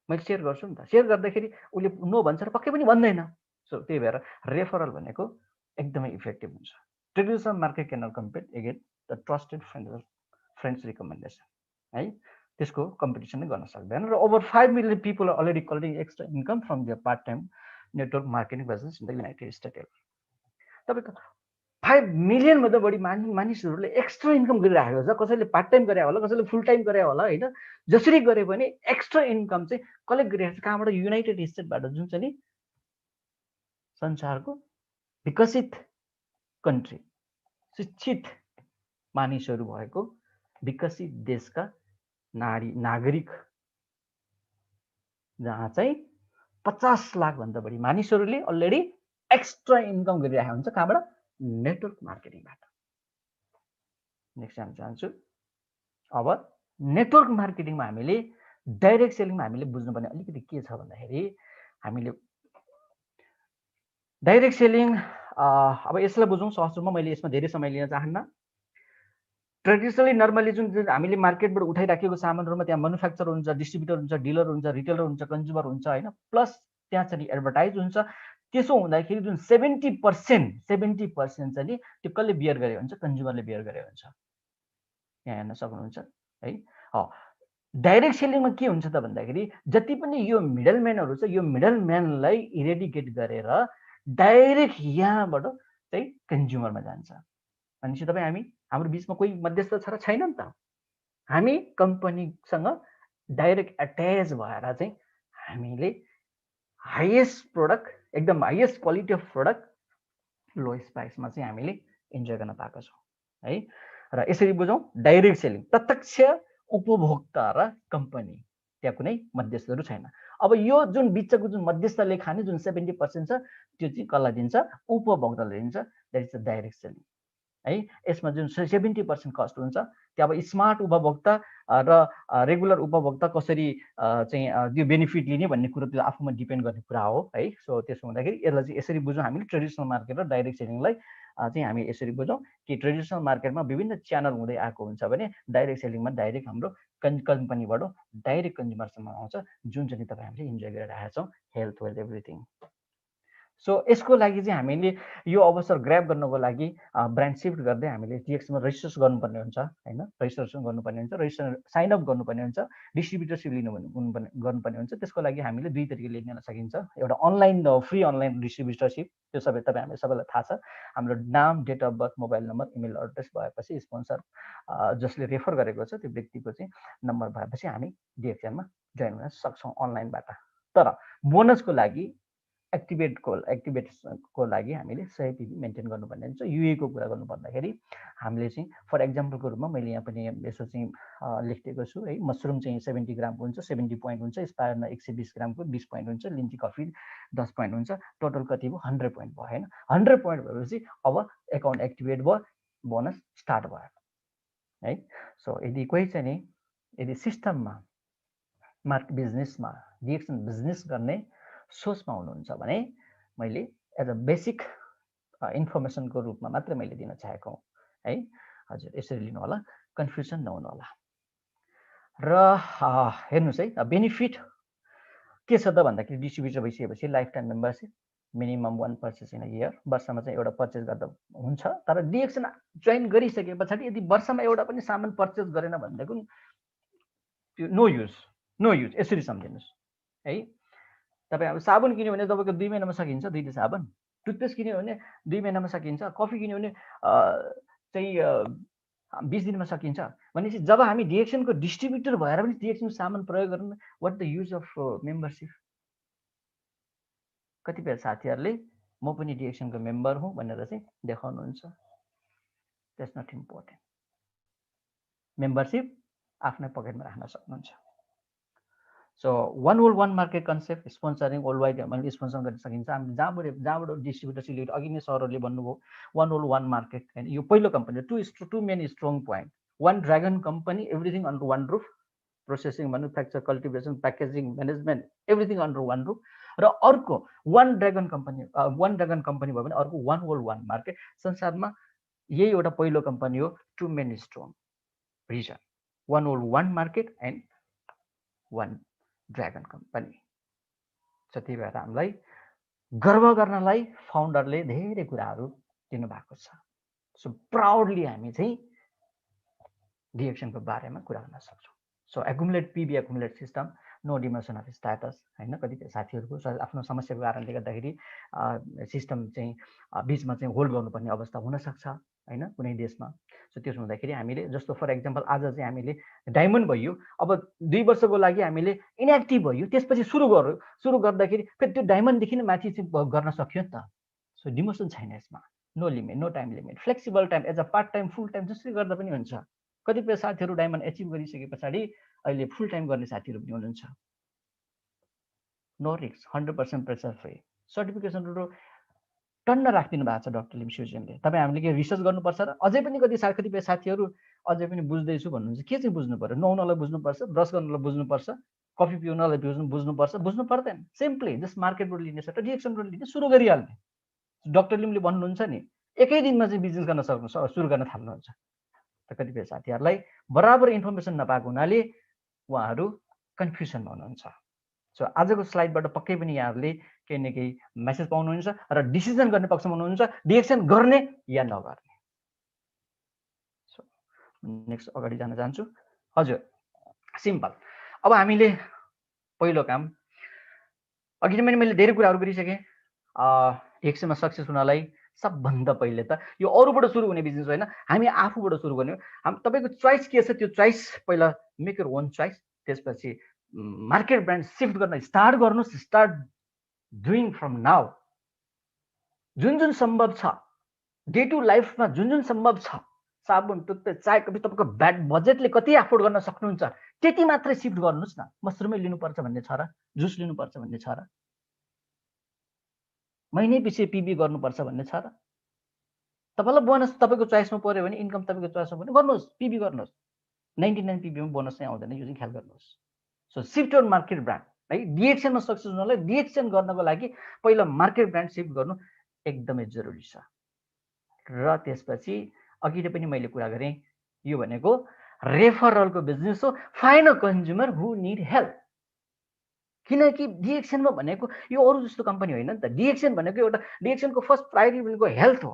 मैले सेयर गर्छु नि त। सेयर गर्दाखेरि उसले नो भन्छ र पक्कै पनि भन्दैन। सो त्यही भएर रेफरल भनेको एकदमै इफेक्टिभ हुन्छ। Traditional market can not compete again the trusted friends recommendation, है, त्यसको कम्पिटिसन नै गर्न सक्दैन। र over 5 million people are already collecting extra income from there part time network marketing business in the United States. तपाईँको 5 million भन्दा बढी मानिसहरूले एक्स्ट्रा इन्कम गरिरहेको छ। कसैले पार्ट टाइम गरे होला, कसैले फुल टाइम गरे होला होइन। जसरी गरे पनि एक्स्ट्रा इन्कम चाहिँ कलेक्ट गरिरहेको छ। कहाँबाट? युनाइटेड स्टेटबाट, जुन चाहिँ नि संसारको विकसित कन्ट्री, शिक्षित मानिसहरू भएको विकसित देशका नागरिक, जहाँ चाहिँ 50 लाख भन्दा बढी मानिसहरूले अलरेडी एक्स्ट्रा इन्कम गरिरहेको हुन्छ। कहाँबाट? नेटवर्क मार्केटिङबाट। नेक्स्ट हामी जान्छु। अब नेटवर्क मार्केटिङमा हामीले डाइरेक्ट सेलिङमा हामीले बुझ्नुपर्ने अलिकति के छ भन्दाखेरि, हामीले डाइरेक्ट सेलिङ अब यसलाई बुझौँ सहज रूपमा। मैले यसमा धेरै समय लिन चाहन्न। ट्रेडिसनली नर्मली जुन हामीले मार्केटबाट उठाइराखेको सामानहरूमा त्यहाँ म्यानुफ्याक्चर हुन्छ, डिस्ट्रिब्युटर हुन्छ, डिलर हुन्छ, रिटेलर हुन्छ, कन्ज्युमर हुन्छ होइन, प्लस त्यहाँ चाहिँ एडभर्टाइज हुन्छ। त्यसो हुँदाखेरि जुन 70% चाहिँ नि त्यो कसले बियर गरे हुन्छ? कन्ज्युमरले बियर गरे हुन्छ। यहाँ हेर्न सक्नुहुन्छ है। डाइरेक्ट सेलिङमा के हुन्छ त भन्दाखेरि, जति पनि यो मिडलम्यानहरू छ, यो मिडलम्यानलाई इरेडिकेट गरेर डाइरेक्ट यहाँबाट चाहिँ कन्ज्युमरमा जान्छ। भनेपछि तपाईँ हाम्रो बिचमा कोही मध्यस्थ छ र छैन नि त। हामी कम्पनीसँग डाइरेक्ट एट्याच भएर चाहिँ हामीले हाइएस्ट प्रोडक्ट, एकदम highest quality of product lowest प्राइसमा चाहिँ हामीले इन्जोय गर्न पाएको छौँ है। र यसरी बुझौँ, डाइरेक्ट सेलिङ प्रत्यक्ष उपभोक्ता र कम्पनी, त्यहाँ कुनै मध्यस्थहरू छैन। अब यो जुन बिचको जुन मध्यस्थले खाने जुन 70% छ, त्यो चाहिँ कसलाई दिन्छ? उपभोक्ताले दिन्छ। That is the direct selling है। यसमा जुन 70% कस्ट हुन्छ, त्यो अब स्मार्ट उपभोक्ता र रेगुलर उपभोक्ता कसरी चाहिँ त्यो बेनिफिट लिने भन्ने कुरो त्यो आफूमा डिपेन्ड गर्ने कुरा हो है। सो त्यसो हुँदाखेरि यसलाई चाहिँ यसरी बुझौँ हामीले, ट्रेडिसनल मार्केट र डाइरेक्ट सेलिङलाई चाहिँ हामी यसरी बुझौँ कि ट्रेडिसनल मार्केटमा विभिन्न च्यानल हुँदै आएको हुन्छ भने डाइरेक्ट सेलिङमा डाइरेक्ट हाम्रो कम्पनीबाट डाइरेक्ट कन्ज्युमरसम्म आउँछ, जुन चाहिँ तपाईँ हामीले इन्जोय गरिरहेका छौँ, हेल्थ, वेल्थ, एभ्रिथिङ। सो यसको लागि चाहिँ हामीले यो अवसर ग्र्याब गर्नको लागि ब्रान्ड सिफ्ट गर्दै हामीले टिएक्समा रजिस्ट्रेसन गर्नुपर्ने हुन्छ होइन। रजिस्ट्रेसन गर्नुपर्ने हुन्छ, रजिस्ट्रेसन साइनअप गर्नुपर्ने हुन्छ, डिस्ट्रिब्युटरसिप गर्नुपर्ने हुन्छ। त्यसको लागि हामीले दुई तरिकाले लिन सकिन्छ। एउटा अनलाइन, फ्री अनलाइन डिस्ट्रिब्युटरसिप, त्यो सबै हामीले सबैलाई थाहा छ। हाम्रो नाम, date of birth, mobile number, email address भएपछि स्पोन्सर जसले रेफर गरेको छ त्यो व्यक्तिको चाहिँ नम्बर भएपछि हामी डिएक्सएनमा जोइन गर्न सक्छौँ अनलाइनबाट। तर बोनसको लागि एक्टिभेटको लागि हामीले 100 PB मेन्टेन गर्नुपर्ने हुन्छ। युएको कुरा गर्नुपर्दाखेरि हामीले चाहिँ फर एक्जाम्पलको रूपमा मैले यहाँ पनि यसो चाहिँ लेखिदिएको छु है। मसरुम चाहिँ 70 ग्रामको हुन्छ, 70 पोइन्ट हुन्छ। स्पायरमा 120 ग्रामको 20 पोइन्ट हुन्छ। लिन्ची कफी 10 पोइन्ट हुन्छ। टोटल कति भयो? 100 पोइन्ट भयो होइन। 100 पोइन्ट भएपछि अब एकाउन्ट एक्टिभेट भयो, बोनस स्टार्ट भयो है। सो यदि कोही चाहिँ नि यदि सिस्टममा बिजनेसमा डिएक्सन बिजनेस गर्ने सोचमा हुनुहुन्छ भने मैले एज अ बेसिक इन्फर्मेसनको रूपमा मात्रै मैले दिन चाहेको हुँ है। हजुर यसरी लिनु होला, कन्फ्युजन नहुनु होला। र हेर्नुहोस् है, बेनिफिट के छ त भन्दाखेरि डिस्ट्रिब्युटर भइसकेपछि life time membership, minimum 1 purchase in a year, वर्षमा चाहिँ एउटा पर्चेस गर्दा हुन्छ। तर डिएक्सन जोइन गरिसके पछाडि यदि वर्षमा एउटा पनि सामान पर्चेस गरेन भनेदेखि त्यो नो युज यसरी सम्झिनुहोस् है। तपाईँ अब साबुन किन्यो भने तपाईँको 2 महिनामा सकिन्छ 2 साबुन। टुथपेस्ट किन्यो भने 2 महिनामा सकिन्छ। कफी किन्यो भने चाहिँ 20 दिनमा सकिन्छ। भनेपछि जब हामी डिएक्सनको डिस्ट्रिब्युटर भएर पनि डिएक्सनको सामान प्रयोग गर्नु, what the use of membership? कतिपय साथीहरूले म पनि डिएक्सनको मेम्बर हुँ भनेर चाहिँ देखाउनुहुन्छ। That's not important. मेम्बरसिप आफ्नै पकेटमा राख्न सक्नुहुन्छ। So 1 world 1 market concept, sponsoring world wide हामीले स्पोन्सर गर्न सकिन्छ। हामी जहाँबाट डिस्ट्रिब्युटरसिप लिएर अघि नै सरहरूले भन्नुभयो 1 वर्ल्ड 1 मार्केट होइन। यो पहिलो company, two main strong point. 1 dragon company, everything under 1 roof, processing, manufacture, cultivation, packaging, management, everything under 1 roof. र अर्को 1 ड्रागन कम्पनी भयो भने अर्को 1 वर्ल्ड 1 मार्केट। संसारमा यही एउटा पहिलो कम्पनी हो, two main strong reason, 1 world 1 market and 1 dragon company. त्यही भएर हामीलाई गर्व गर्नलाई फाउन्डरले धेरै कुराहरू दिनुभएको छ। सो प्राउडली हामी चाहिँ डिएक्सनको बारेमा कुरा गर्न सक्छौँ। So accumulate PB, accumulate system, no demotion of status होइन। कतिपय साथीहरूको आफ्नो समस्याको कारणले गर्दाखेरि सिस्टम चाहिँ बिचमा चाहिँ होल्ड गर्नुपर्ने अवस्था हुनसक्छ होइन कुनै देशमा। सो त्यसो हुँदाखेरि हामीले जस्तो फर एक्जाम्पल आज चाहिँ हामीले डायमन्ड भयो, अब 2 वर्षको लागि हामीले इनएक्टिभ भयो, त्यसपछि सुरु गर्दाखेरि फेरि त्यो डायमन्डदेखि नै माथि चाहिँ गर्न सक्यो नि त। सो डिमोसन छैन यसमा, no limit, no time limit, flexible time, as a part time full time जसरी गर्दा पनि हुन्छ। कतिपय साथीहरू डायमन्ड एचिभ गरिसके पछाडि अहिले फुल टाइम गर्ने साथीहरू पनि हुनुहुन्छ। No risk, 100% pressure free. सर्टिफिकेसनहरू टन्न राखिदिनु भएको छ डक्टर लिम्सुजिनले। तपाईँ हामीले के रिसर्च गर्नुपर्छ र? अझै पनि कतिपय साथीहरू अझै पनि बुझ्दैछु भन्नुहुन्छ। के चाहिँ बुझ्नु पर्यो? नुहाउनलाई बुझ्नुपर्छ, ब्रस गर्नलाई बुझ्नुपर्छ, कफी पिउनलाई बुझ्नुपर्छ? बुझ्नु पर्दैन। सिम्पली जस्ट मार्केटबाट लिने छ त डिरेक्सनबाट लिने सुरु गरिहाल्ने। डक्टर लिमले भन्नुहुन्छ नि, एकै दिनमा चाहिँ बिजनेस गर्न सुरु गर्न थाल्नुहुन्छ। त कतिपय साथीहरूलाई बराबर इन्फर्मेसन नपाएको हुनाले उहाँहरू कन्फ्युजनमा हुनुहुन्छ। सो आजको स्लाइडबाट पक्कै पनि यहाँहरूले केही न केही मेसेज पाउनुहुन्छ र डिसिजन गर्ने पक्षमा हुनुहुन्छ, डिरेक्सन गर्ने या नगर्ने। सो नेक्स्ट अगाडि जान चाहन्छु। हजुर, सिम्पल। अब हामीले पहिलो काम, अघि नै मैले धेरै कुराहरू गरिसकेँ। डिरेक्सनमा सक्सेस हुनलाई सबभन्दा पहिले त यो अरूबाट सुरु हुने बिजनेस होइन, हामी आफूबाट सुरु गर्ने हो। तपाईँको चोइस के छ त्यो चोइस पहिला मेक योर ओन चोइस। त्यसपछि मार्केट ब्रान्ड सिफ्ट गर्न स्टार्ट गर्नुहोस्। Start doing from now. जुन जुन सम्भव छ डे टु लाइफमा, जुन जुन सम्भव छ, साबुन, टुथपेस्ट, चाय, कफी, तपाईँको बजेटले कति एफोर्ड गर्न सक्नुहुन्छ त्यति मात्रै सिफ्ट गर्नुहोस् न। मसरुमै लिनुपर्छ भन्ने छ र? जुस लिनुपर्छ भन्ने छ र? महिनै पछि पिबी गर्नुपर्छ भन्ने छ र? तपाईँलाई बोनस तपाईँको चोइसमा पऱ्यो भने, इन्कम तपाईँको चोइसमा पऱ्यो गर्नुहोस्, पिबी गर्नुहोस्। 99 पिबीमा बोनस चाहिँ आउँदैन, यो चाहिँ ख्याल गर्नुहोस्। So shift your market brand है। डिएक्सनमा सक्सेस हुनलाई डिएक्सन गर्नको लागि पहिला मार्केट ब्रान्ड सिफ्ट गर्नु एकदमै जरुरी छ। र त्यसपछि अघि पनि मैले कुरा गरेँ, यो भनेको रेफरलको बिजनेस हो। Find a consumer who need help. किनकि डिएक्सनमा भनेको यो अरू जस्तो कम्पनी होइन नि त। डिएक्सन भनेको एउटा डिएक्सनको फर्स्ट प्रायोरिटी भनेको हेल्थ हो।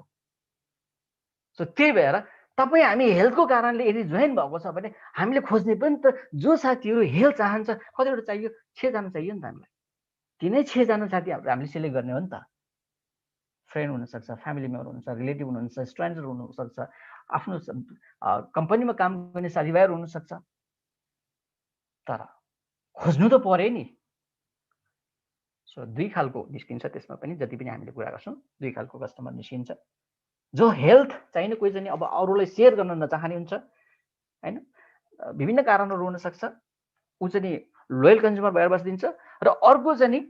सो त्यही भएर तपाईँ हामी हेल्थको कारणले यदि जोइन भएको छ भने हामीले खोज्ने पनि त जो साथीहरू हेल्थ चाहन्छ, कतिवटा चाहियो? 6 जना चाहियो नि त हामीलाई। तिनै 6 जना साथी हामीले सिलेक्ट गर्ने हो नि त। फ्रेन्ड हुनसक्छ, फ्यामिली मेम्बर हुनुहुन्छ, रिलेटिभ हुनुहुन्छ, स्ट्रेन्जर हुनसक्छ, आफ्नो कम्पनीमा काम गर्ने साथीभाइहरू हुनसक्छ। तर खोज्नु त पर्यो नि। सो 2 खालको निस्किन्छ त्यसमा पनि, जति पनि हामीले कुरा गर्छौँ 2 खालको कस्टमर निस्किन्छ। जो हेल्थ चाहिने, कोही चाहिँ अब अरूलाई सेयर गर्न नचाहने हुन्छ होइन, विभिन्न कारणहरू हुनसक्छ। ऊ चाहिँ लोयल कन्ज्युमर भएर बसिदिन्छ। र अर्को चाहिँ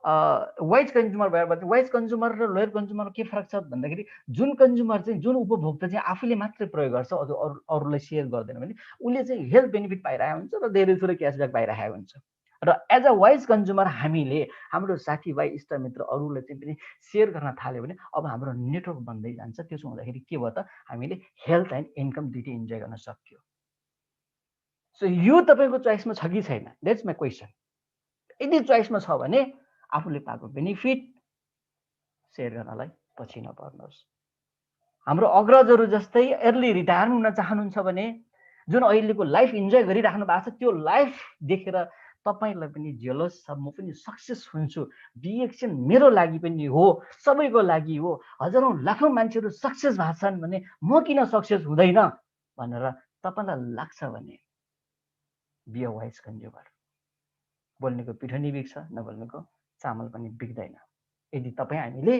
वाइज कन्ज्युमर भएर बस्छ। वाइज कन्ज्युमर र लोयल कन्ज्युमर के फरक छ भन्दाखेरि जुन कन्ज्युमर चाहिँ, जुन उपभोक्ता चाहिँ आफूले मात्रै प्रयोग गर्छ, अरूलाई सेयर गर्दैन भने उसले चाहिँ हेल्थ बेनिफिट पाइरहेको हुन्छ र धेरै थोरै क्यासब्याक पाइरहेको हुन्छ। र एज अ वाइज कन्ज्युमर हामीले हाम्रो साथीभाइ, इष्टमित्र अरूलाई चाहिँ पनि सेयर गर्न थाल्यो भने अब हाम्रो नेटवर्क बन्दै जान्छ। त्यसो हुँदाखेरि के भयो त, हामीले हेल्थ एन्ड इन्कम दुइटै इन्जोय गर्न सक्यो। सो यो तपाईँको चोइसमा छ कि छैन? That's my question. यदि चोइसमा छ भने आफूले पाएको बेनिफिट सेयर गर्नलाई पछि नपर्नुहोस्। हाम्रो अग्रजहरू जस्तै अर्ली रिटायर हुन चाहनुहुन्छ भने, जुन अहिलेको लाइफ इन्जोय गरिराख्नु भएको छ, त्यो लाइफ देखेर तपाईँलाई पनि जेलस छ। म पनि सक्सेस हुन्छु, डिएक्सन मेरो लागि पनि हो, सबैको लागि हो, हजारौँ लाखौँ मान्छेहरू सक्सेस भएको छन् भने म किन सक्सेस हुँदैन भनेर तपाईँलाई लाग्छ भने बी अ वाइज कन्ज्युमर। बोल्नेको पिठो नि बिग्छ, नबोल्नेको चामल पनि बिग्दैन। यदि तपाईँ हामीले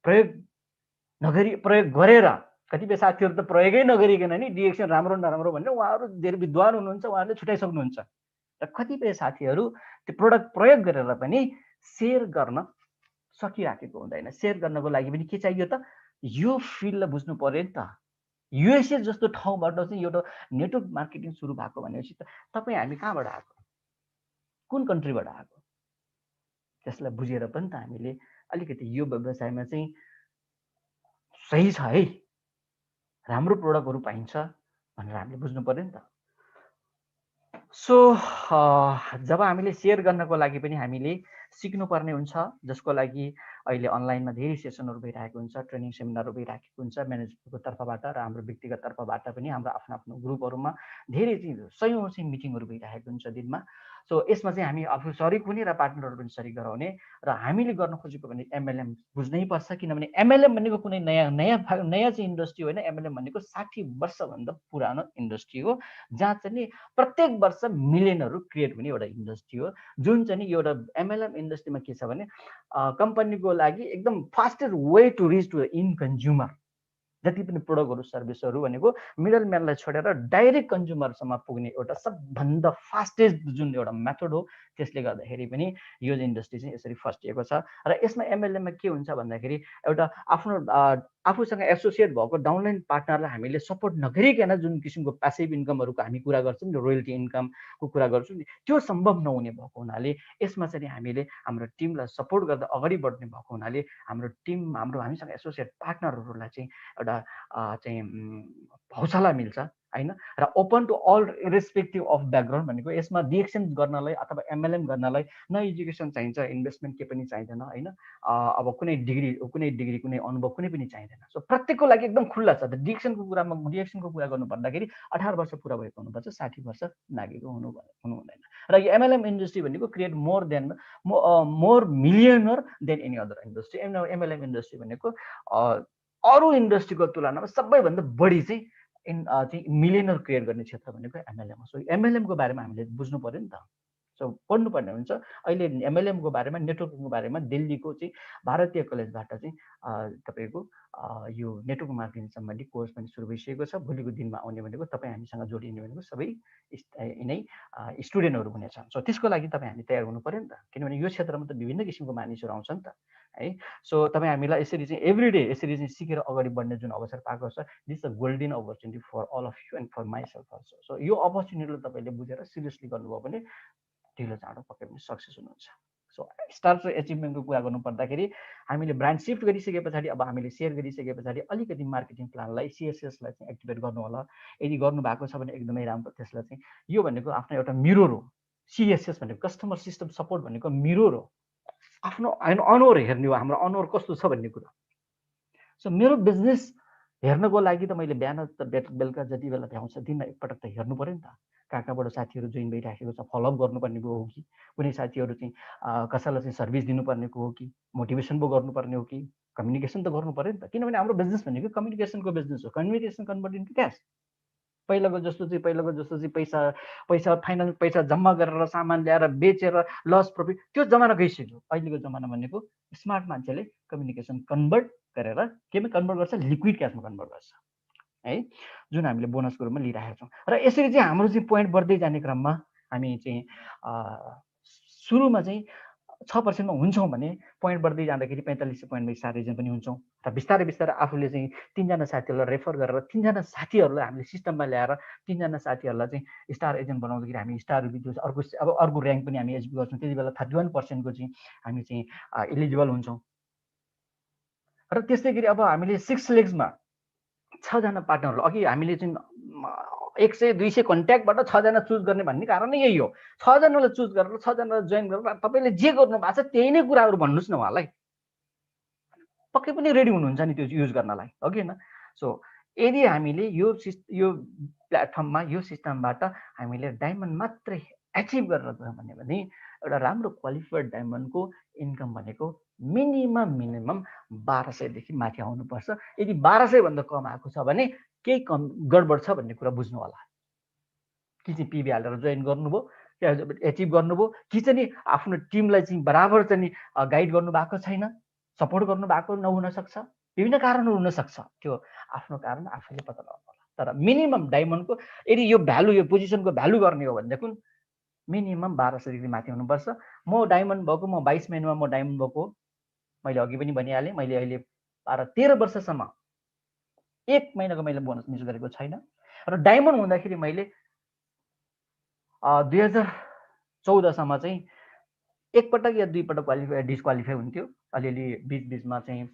प्रयोग गरेर, कतिपय साथीहरू त प्रयोगै नगरिकन नि डिएक्सन राम्रो नराम्रो भनेर उहाँहरू धेरै विद्वान हुनुहुन्छ, उहाँहरूले छुट्याइसक्नुहुन्छ। र कतिपय साथीहरू त्यो प्रोडक्ट प्रयोग गरेर पनि सेयर गर्न सकिराखेको हुँदैन। सेयर गर्नको लागि पनि के चाहियो त, यो फिल्डलाई बुझ्नु पर्यो नि त। युएसए जस्तो ठाउँबाट चाहिँ एउटा नेटवर्क मार्केटिङ सुरु भएको भनेपछि त तपाईँ हामी कहाँबाट आएको, कुन कन्ट्रीबाट आएको, त्यसलाई बुझेर पनि त हामीले अलिकति यो व्यवसायमा चाहिँ सही छ है, राम्रो प्रोडक्टहरू पाइन्छ भनेर हामीले बुझ्नु पर्यो नि त। सो जब हामीले सेयर गर्नको लागि पनि हामीले सिक्नुपर्ने हुन्छ, जसको लागि अहिले अनलाइनमा धेरै सेसनहरू भइरहेको हुन्छ, ट्रेनिङ सेमिनारहरू भइरहेको हुन्छ म्यानेजमेन्टको तर्फबाट र हाम्रो व्यक्तिगत तर्फबाट पनि। हाम्रो आफ्नो आफ्नो ग्रुपहरूमा धेरै चाहिँ 100औं चाहिँ मिटिङहरू भइरहेको हुन्छ दिनमा। सो यसमा चाहिँ हामी आफू सरिक हुने र पार्टनरहरू पनि सरिक गराउने र हामीले गर्न खोजेको भने एमएलएम बुझ्नै पर्छ, किनभने एमएलएम भनेको कुनै नयाँ चाहिँ इन्डस्ट्री होइन। एमएलएम भनेको 60 वर्षभन्दा पुरानो इन्डस्ट्री हो, जहाँ चाहिँ नि प्रत्येक वर्ष मिलियनहरू क्रिएट हुने एउटा इन्डस्ट्री हो। जुन चाहिँ नि एउटा एमएलएम इन्डस्ट्रीमा के छ भने कम्पनीको लागि एकदम fastest way to reach to in consumer. जति पनि प्रोडक्टहरू सर्भिसहरू भनेको मिडल म्यानलाई छोडेर डाइरेक्ट कन्ज्युमरसम्म पुग्ने एउटा सबभन्दा फास्टेस्ट जुन एउटा मेथड हो। त्यसले गर्दाखेरि पनि यो इन्डस्ट्री चाहिँ यसरी फस्टिएको छ। र यसमा एमएलएममा के हुन्छ भन्दाखेरि एउटा आफ्नो आफूसँग एसोसिएट भएको डाउनलाइन पार्टनरलाई हामीले सपोर्ट नगरिकन जुन किसिमको प्यासिभ इन्कमहरूको हामी कुरा गर्छौँ नि, रोयल्टी इन्कमको कुरा गर्छौँ नि, त्यो सम्भव नहुने भएको हुनाले यसमा चाहिँ हामीले हाम्रो टिमलाई सपोर्ट गर्दा अगाडि बढ्ने भएको हुनाले हाम्रो टिम हामीसँग एसोसिएट पार्टनरहरूलाई चाहिँ एउटा चाहिँ हौसला मिल्छ होइन। र open to all irrespective of background भनेको यसमा डिएक्सन गर्नलाई अथवा एमएलएम गर्नलाई न एजुकेसन चाहिन्छ, इन्भेस्टमेन्ट के पनि चाहिँदैन होइन। अब कुनै डिग्री कुनै अनुभव कुनै पनि चाहिँदैन। सो प्रत्येकको लागि एकदम खुल्ला छ। डिएक्सनको कुरा गर्नु पर्दाखेरि 18 वर्ष पुरा भएको हुनुपर्छ, 60 वर्ष नागेको हुनु हुँदैन। र यो एमएलएम इन्डस्ट्री भनेको create more millionaire than any other industry. MLM industry भनेको अरू इन्डस्ट्रीको तुलनामा सबैभन्दा बढी चाहिँ मिलियनर क्रिएट गर्ने क्षेत्र भनेको एमएलएम हो। सो एमएलएमको बारेमा हामीले बुझ्नु पर्यो नि त। सो पढ्नुपर्ने हुन्छ। अहिले एमएलएमको बारेमा, नेटवर्किङको बारेमा दिल्लीको चाहिँ भारतीय कलेजबाट चाहिँ तपाईँको यो नेटवर्क मार्केटिङ सम्बन्धी कोर्स पनि सुरु भइसकेको छ। भोलिको दिनमा आउने भनेको तपाईँ हामीसँग जोडिने भनेको सबै नै स्टुडेन्टहरू हुनेछन्। सो त्यसको लागि तपाईँ हामी तयार हुनु पर्यो नि त, किनभने यो क्षेत्रमा त विभिन्न किसिमको मानिसहरू आउँछ नि त है। सो तपाईँ हामीलाई यसरी चाहिँ एभ्री डे यसरी चाहिँ सिकेर अगाडि बढ्ने जुन अवसर पाएको छ, this a golden opportunity for all of you and for myself also. So यो अपर्च्युनिटीलाई तपाईँले बुझेर सिरियसली गर्नुभयो भने ढिलो चाँडो पक्कै पनि सक्सेस हुनुहुन्छ। सो स्टार्ट र एचिभमेन्टको कुरा गर्नु पर्दाखेरि हामीले ब्रान्ड सिफ्ट गरिसके पछाडि अब हामीले सेयर गरिसके पछाडि अलिकति मार्केटिङ प्लानलाई सिएसएसलाई चाहिँ एक्टिभेट गर्नु होला। यदि गर्नुभएको छ भने एकदमै राम्रो। त्यसलाई चाहिँ यो भनेको आफ्नो एउटा मिरर हो। सिएसएस भनेको कस्टमर सिस्टम सपोर्ट भनेको मिरर हो। आफ्नो अनुहार हेर्ने हो, हाम्रो अनुहार कस्तो छ भन्ने कुरा। सो मेरो बिजनेस हेर्नको लागि त मैले बिहान त बेलुका जति बेला भ्याउँछ दिनमा एकपटक त हेर्नु पर्यो नि त। कहाँबाट साथीहरू जोइन भइराखेको छ, फलोअप गर्नुपर्ने हो कि, कुनै साथीहरू चाहिँ कसैलाई चाहिँ सर्भिस दिनुपर्नेको हो कि, मोटिभेसन पो गर्नुपर्ने हो कि, कम्युनिकेसन त गर्नु पर्यो नि त। किनभने हाम्रो बिजनेस भनेको कम्युनिकेसनको बिजनेस हो। Communication convert into cash. पहिलाको जस्तो चाहिँ पैसा फाइनेन्स पैसा जम्मा गरेर सामान ल्याएर बेचेर लस प्रफिट त्यो जमाना गइसक्यो। अहिलेको जमाना भनेको स्मार्ट मान्छेले कम्युनिकेसन कन्भर्ट गरेर केमा कन्भर्ट गर्छ, लिक्विड क्यासमा कन्भर्ट गर्छ है, जुन हामीले बोनसको रूपमा लिइरहेका छौँ। र यसरी चाहिँ हाम्रो चाहिँ पोइन्ट बढ्दै जाने क्रममा हामी चाहिँ सुरुमा चाहिँ 6% हुन्छौँ भने पोइन्ट बढ्दै जाँदाखेरि 45 पोइन्टमा स्टार एजेन्ट पनि हुन्छौँ। र बिस्तारै बिस्तारै आफूले चाहिँ 3जना साथीहरूलाई रेफर गरेर 3जना साथीहरूलाई हामीले सिस्टममा ल्याएर 3जना साथीहरूलाई चाहिँ स्टार एजेन्ट बनाउँदाखेरि हामी स्टार अर्को ऱ्याङ्क पनि हामी एचिभ गर्छौँ। त्यति बेला 31% को चाहिँ हामी चाहिँ इलिजिबल हुन्छौँ। र त्यस्तै गरी अब हामीले 6 लेग्समा 6जना पार्टनरहरू अघि हामीले चाहिँ 100-200 कन्ट्याक्टबाट 6जना चुज गर्ने भन्ने कारण नै यही हो। 6जनालाई चुज गरेर 6जनालाई जोइन गरेर तपाईँले जे गर्नु भएको छ त्यही नै कुराहरू भन्नुहोस् न उहाँलाई, पक्कै पनि रेडी हुनुहुन्छ नि त्यो युज गर्नलाई, हो कि होइन। सो यदि हामीले यो प्लेटफर्ममा यो सिस्टमबाट हामीले डायमन्ड मात्रै एचिभ गरेर गयौँ भने एउटा राम्रो क्वालिफाइड डायमन्डको इन्कम भनेको मिनिमम 1200 माथि आउनुपर्छ। यदि 1200 भन्दा कम आएको छ भने केही गडबड छ भन्ने कुरा बुझ्नु होला। कि चाहिँ पिबी हालेर जोइन गर्नुभयो, एचिभ गर्नुभयो, कि चाहिँ नि आफ्नो टिमलाई चाहिँ बराबर चाहिँ गाइड गर्नु भएको छैन, सपोर्ट गर्नु भएको नहुनसक्छ, विभिन्न कारणहरू हुनसक्छ। त्यो आफ्नो कारण आफैले पत्ता लगाउनु होला। तर मिनिमम डायमन्डको यदि यो भ्यालु, यो पोजिसनको भ्यालु गर्ने हो भनेदेखि मिनिमम 1200 माथि हुनुपर्छ। म डायमन्ड भएको, म 22 महिनामा म डायमन्ड भएको, मैले अघि पनि भनिहालेँ। मैले अहिले 12-13 वर्षसम्म 1 महिनाको मैले बोनस मिस गरेको छैन। र डायमन्ड हुँदाखेरि मैले 2014सम्म चाहिँ एकपटक या दुईपटक डिस्क्वालिफाई हुन्थ्यो, अलिअलि बिचमा चाहिँ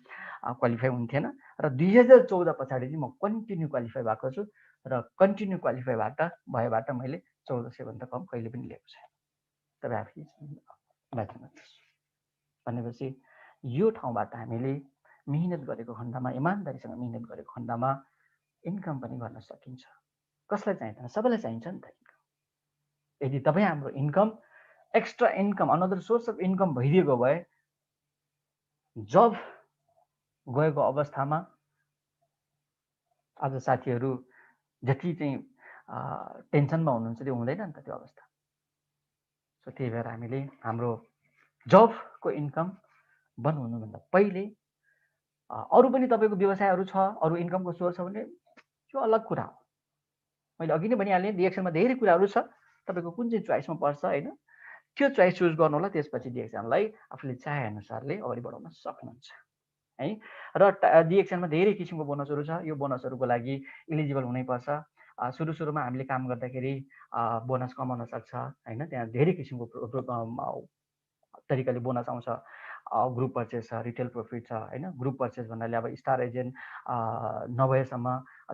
क्वालिफाई हुन्थेन। र 2014 पछाडि चाहिँ म कन्टिन्यू क्वालिफाई भएको छु। र कन्टिन्यू क्वालिफाईबाट मैले 1400 भन्दा कम कहिले पनि लिएको छैन। तपाईँ आफै म्याथमेटिक्स भनेपछि यो ठाउँबाट हामीले मिहिनेत गरेको खण्डमा, इमान्दारीसँग मिहिनेत गरेको खण्डमा इन्कम पनि गर्न सकिन्छ। कसलाई चाहिँदैन, सबैलाई चाहिन्छ नि त इन्कम। यदि तपाईँ हाम्रो income extra income, another source of income भइदिएको भए जब गएको अवस्थामा आज साथीहरू जति चाहिँ टेन्सनमा हुनुहुन्छ त्यो हुँदैन नि त त्यो अवस्था। सो त्यही भएर हामीले हाम्रो जबको इन्कम बन्द हुनुभन्दा पहिले अरू पनि तपाईँको व्यवसायहरू छ, अरू इन्कमको सोर्स छ भने त्यो अलग कुरा हो। मैले अघि नै भनिहालेँ डिएक्सनमा धेरै कुराहरू छ, तपाईँको कुन चाहिँ चोइसमा पर्छ होइन, त्यो चोइस चुज गर्नु होला, त्यसपछि डिएक्सनलाई आफूले चाहे अनुसारले अगाडि बढाउन सक्नुहुन्छ है। र डिएक्सनमा धेरै किसिमको बोनसहरू छ, यो बोनसहरूको लागि इलिजिबल हुनैपर्छ। सुरुमा हामीले काम गर्दाखेरि बोनस कमाउन सक्छ होइन, त्यहाँ धेरै किसिमको तरिकाले बोनस आउँछ। ग्रुप पर्चेस छ, रिटेल प्रफिट छ होइन। ग्रुप पर्चेस भन्नाले अब स्टार एजेन्ट नभएसम्म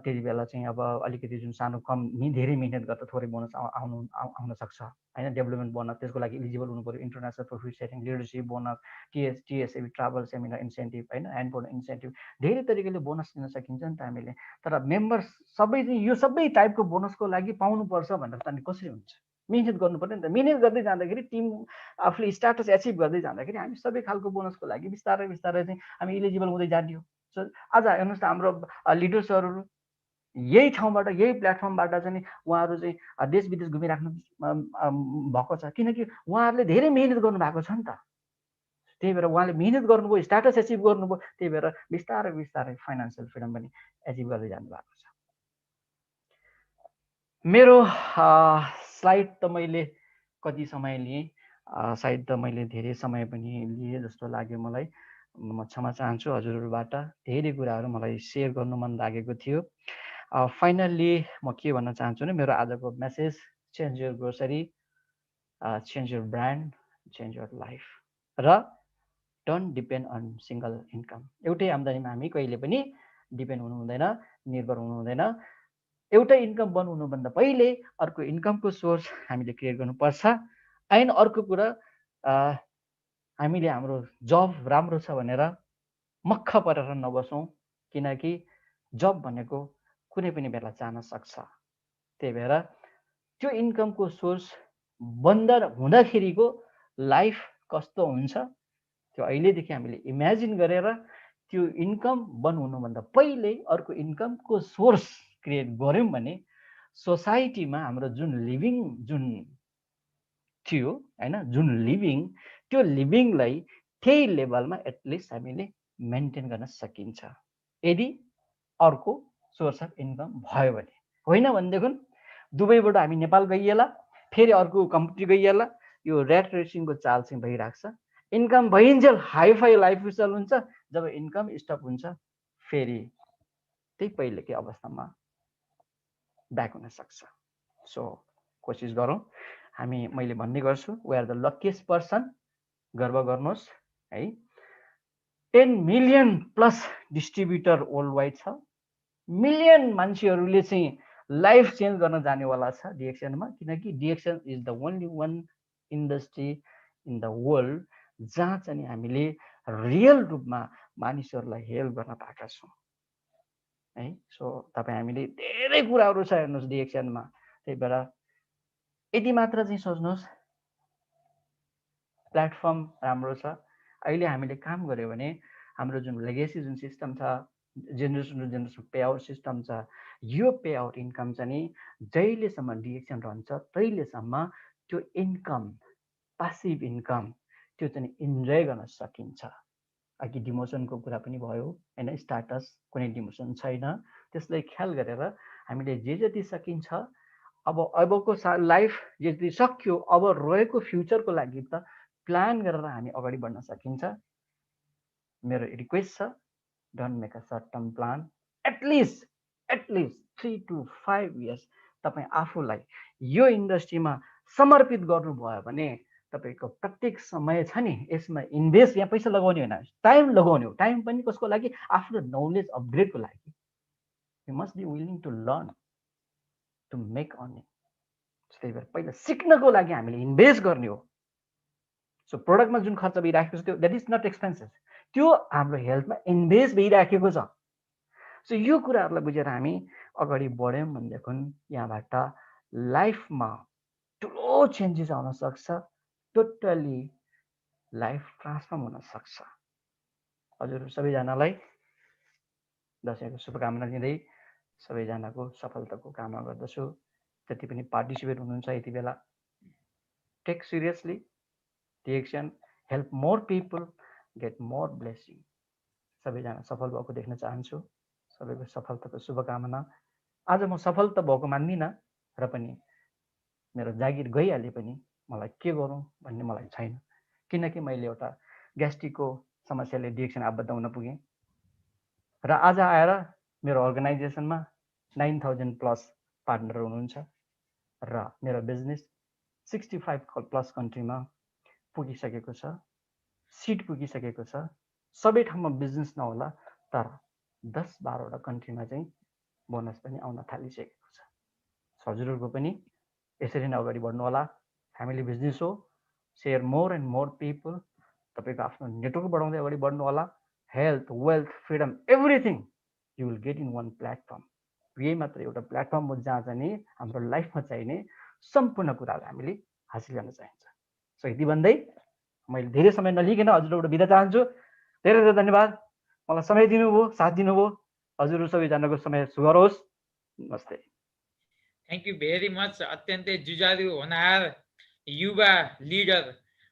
त्यति बेला चाहिँ अब अलिकति जुन सानो कम धेरै मिहिनेत गर्दा थोरै बोनस आउन सक्छ होइन। डेभलपमेन्ट बोनस, त्यसको लागि इलिजिबल हुनु पऱ्यो। International profit setting, leadership bonus, टिएसएबी ट्राभल सेमिनार इन्सेन्टिभ होइन, ह्यान्डपोर्ट इन्सेन्टिभ, धेरै तरिकाले बोनस लिन सकिन्छ नि त हामीले। तर मेम्बर्स सबै चाहिँ यो सबै टाइपको बोनसको लागि पाउनुपर्छ भनेर त अनि कसरी हुन्छ? मिहिनेत गर्नु पर्यो नि त। मिहिनेत गर्दै जाँदाखेरि टिम आफूले स्ट्याटस एचिभ गर्दै जाँदाखेरि हामी सबै खालको बोनसको लागि बिस्तारै बिस्तारै चाहिँ हामी इलिजिबल हुँदै जाने हो। सो आज हेर्नुहोस् त हाम्रो लिडर्सहरू यही ठाउँबाट, यही प्लेटफर्मबाट चाहिँ उहाँहरू चाहिँ देश विदेश घुमिराख्नु भएको छ, किनकि उहाँहरूले धेरै मिहिनेत गर्नु भएको छ नि त। त्यही भएर उहाँले मिहिनेत गर्नुभयो, स्ट्याटस एचिभ गर्नुभयो, त्यही भएर बिस्तारै बिस्तारै फाइनेन्सियल फ्रिडम पनि एचिभ गर्दै जानुभएको छ। मेरो स्लाइड त मैले कति समय लिएँ, सायद त मैले धेरै समय पनि लिएँ जस्तो लाग्यो मलाई। म क्षमा चाहन्छु हजुरहरूबाट, धेरै कुराहरू मलाई सेयर गर्नु मन लागेको थियो। फाइनल्ली म के भन्न चाहन्छु भने मेरो आजको message, change your grocery, change your brand, change your life, र don't depend on single income. एउटै आम्दानीमा हामी कहिले पनि डिपेन्ड हुनु हुँदैन, निर्भर हुनु हुँदैन। एउटै इन्कम बनाउनुभन्दा पहिले अर्को इन्कमको सोर्स हामीले क्रिएट गर्नुपर्छ। एन्ड अर्को कुरा, हामीले हाम्रो जब राम्रो छ भनेर मक्ख परेर नबसौँ, किनकि जब भनेको कुनै पनि बेला जान सक्छ। त्यही भएर त्यो इन्कमको सोर्स बन्द हुँदाखेरिको लाइफ कस्तो हुन्छ त्यो अहिलेदेखि हामीले इमेजिन गरेर त्यो इन्कम बन्द हुनुभन्दा पहिले अर्को इन्कमको सोर्स क्रिएट गऱ्यौँ भने सोसाइटीमा हाम्रो जुन लिभिङ जुन थियो होइन, जुन लिभिङ, त्यो लिभिङलाई त्यही लेभलमा एटलिस्ट हामीले मेन्टेन गर्न सकिन्छ यदि अर्को सोर्स अफ इन्कम भयो भने। होइन भनेदेखि दुबईबाट हामी नेपाल गइएला, फेरि अर्को कम्पनी गइएला, यो ऱ्याट रेसिङको चाल चाहिँ भइरहेको छ। इन्कम भइन्जेल हाइफाई लाइफस्टाइल हुन्छ, जब इन्कम स्टप हुन्छ फेरि त्यही पहिलेकै अवस्थामा ब्याक हुन सक्छ। सो कोसिस गरौँ हामी, मैले भन्ने गर्छु, we are the luckiest person. गर्व गर्नुहोस् है। 10 million plus distributor world wide छ। मिलियन मान्छेहरूले चाहिँ लाइफ चेन्ज गर्न जानेवाला छ डिएक्सनमा, किनकि DXN is the only one industry in the world जहाँ चाहिँ हामीले रियल रूपमा मानिसहरूलाई हेल्प गर्न पाएका छौँ है। सो तपाईँ हामीले धेरै कुराहरू छ हेर्नुहोस् डिएक्सनमा। त्यही भएर यति मात्र चाहिँ सोच्नुहोस्, प्लेटफर्म राम्रो छ। अहिले हामीले काम गऱ्यो भने हाम्रो जुन लेगेसी जुन सिस्टम छ, generation to generation pay out system छ, यो पे आउट इन्कम चाहिँ जहिलेसम्म डिएक्सन रहन्छ तहिलेसम्म त्यो इन्कम, पासिभ इन्कम, त्यो चाहिँ इन्जोय गर्न सकिन्छ। अघि डिमोसनको कुरा पनि भयो होइन, स्टाटस कुनै डिमोसन छैन, त्यसलाई ख्याल गरेर हामीले जे जति सकिन्छ अबको लाइफ जति सक्यो, अब रहेको फ्युचरको लागि त प्लान गरेर हामी अगाडि बढ्न सकिन्छ। मेरो रिक्वेस्ट छ, don't make a short term plan, at least 3 to 5 years तपाईँ आफूलाई यो इन्डस्ट्रीमा समर्पित गर्नुभयो भने तपाईँको प्रत्येक समय छ नि यसमा इन्भेस्ट, यहाँ पैसा लगाउने होइन, टाइम लगाउने हो। टाइम पनि कसको लागि? आफ्नो नलेज अपग्रेडको लागि। You must be willing to learn to make earning. त्यही भएर पहिला सिक्नको लागि हामीले इन्भेस्ट गर्ने हो। सो प्रोडक्टमा जुन खर्च भइराखेको छ त्यो द्याट इज नट एक्सपेन्सिभ, त्यो हाम्रो हेल्थमा इन्भेस्ट भइराखेको छ। सो यो कुराहरूलाई बुझेर हामी अगाडि बढ्यौँ भनेदेखि यहाँबाट लाइफमा ठुलो चेन्जेस आउन सक्छ। टोटली लाइफ ट्रान्सफर्म हुन सक्छ। हजुर सबैजनालाई दसैँको शुभकामना दिँदै सबैजनाको सफलताको कामना गर्दछु। जति पनि पार्टिसिपेट हुनुहुन्छ यति बेला take seriously the action, help more people, get more blessing. सबैजना सफल भएको देख्न चाहन्छु। सबैको सफलताको शुभकामना। आज म सफल त भएको मान्दिनँ र पनि मेरो जागिर गइहाले पनि मलाई के गरौँ भन्ने मलाई छैन, किनकि मैले एउटा ग्यास्ट्रिकको समस्याले डिएक्सन आबद्ध हुन पुगेँ र आज आएर मेरो अर्गनाइजेसनमा 9000+ पार्टनर हुनुहुन्छ र मेरो बिजनेस 65+ कन्ट्रीमा पुगिसकेको छ, सिट पुगिसकेको छ। सबै ठाउँमा बिजनेस नहोला तर 10-12वटा कन्ट्रीमा चाहिँ बोनस पनि आउन थालिसकेको छ। हजुरहरूको पनि यसरी नै अगाडि बढ्नु होला। फ्यामिली बिजनेस हो, share more and more people. तपाईँको आफ्नो नेटवर्क बढाउँदै अगाडि बढ्नु होला। Health, wealth, freedom, everything you will get in one platform. यही मात्र एउटा प्लेटफर्म हो जहाँ चाहिँ हाम्रो लाइफमा चाहिने सम्पूर्ण कुराहरू हामीले हासिल गर्न चाहिन्छ। सो यति भन्दै मैले धेरै समय नलिकन हजुरबाट बिदा चाहन्छु। धेरै धेरै धन्यवाद, मलाई समय दिनुभयो, साथ दिनुभयो। हजुरहरू सबैजनाको समय सुगर होस्। नमस्ते।
Thank you very much. अत्यन्तै जुझारु होनहार युवा लिडर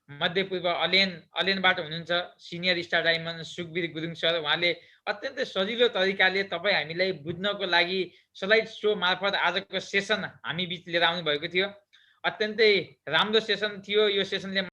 मध्यपूर्व अलेनबाट हुनुहुन्छ senior star diamond Sukhvir Gurung sir. उहाँले अत्यन्तै सजिलो तरिकाले तपाईँ हामीलाई बुझ्नको लागि स्लाइड सो मार्फत आजको सेसन हामी बिच लिएर आउनु भएको थियो। अत्यन्तै राम्रो सेसन थियो यो सेसनले।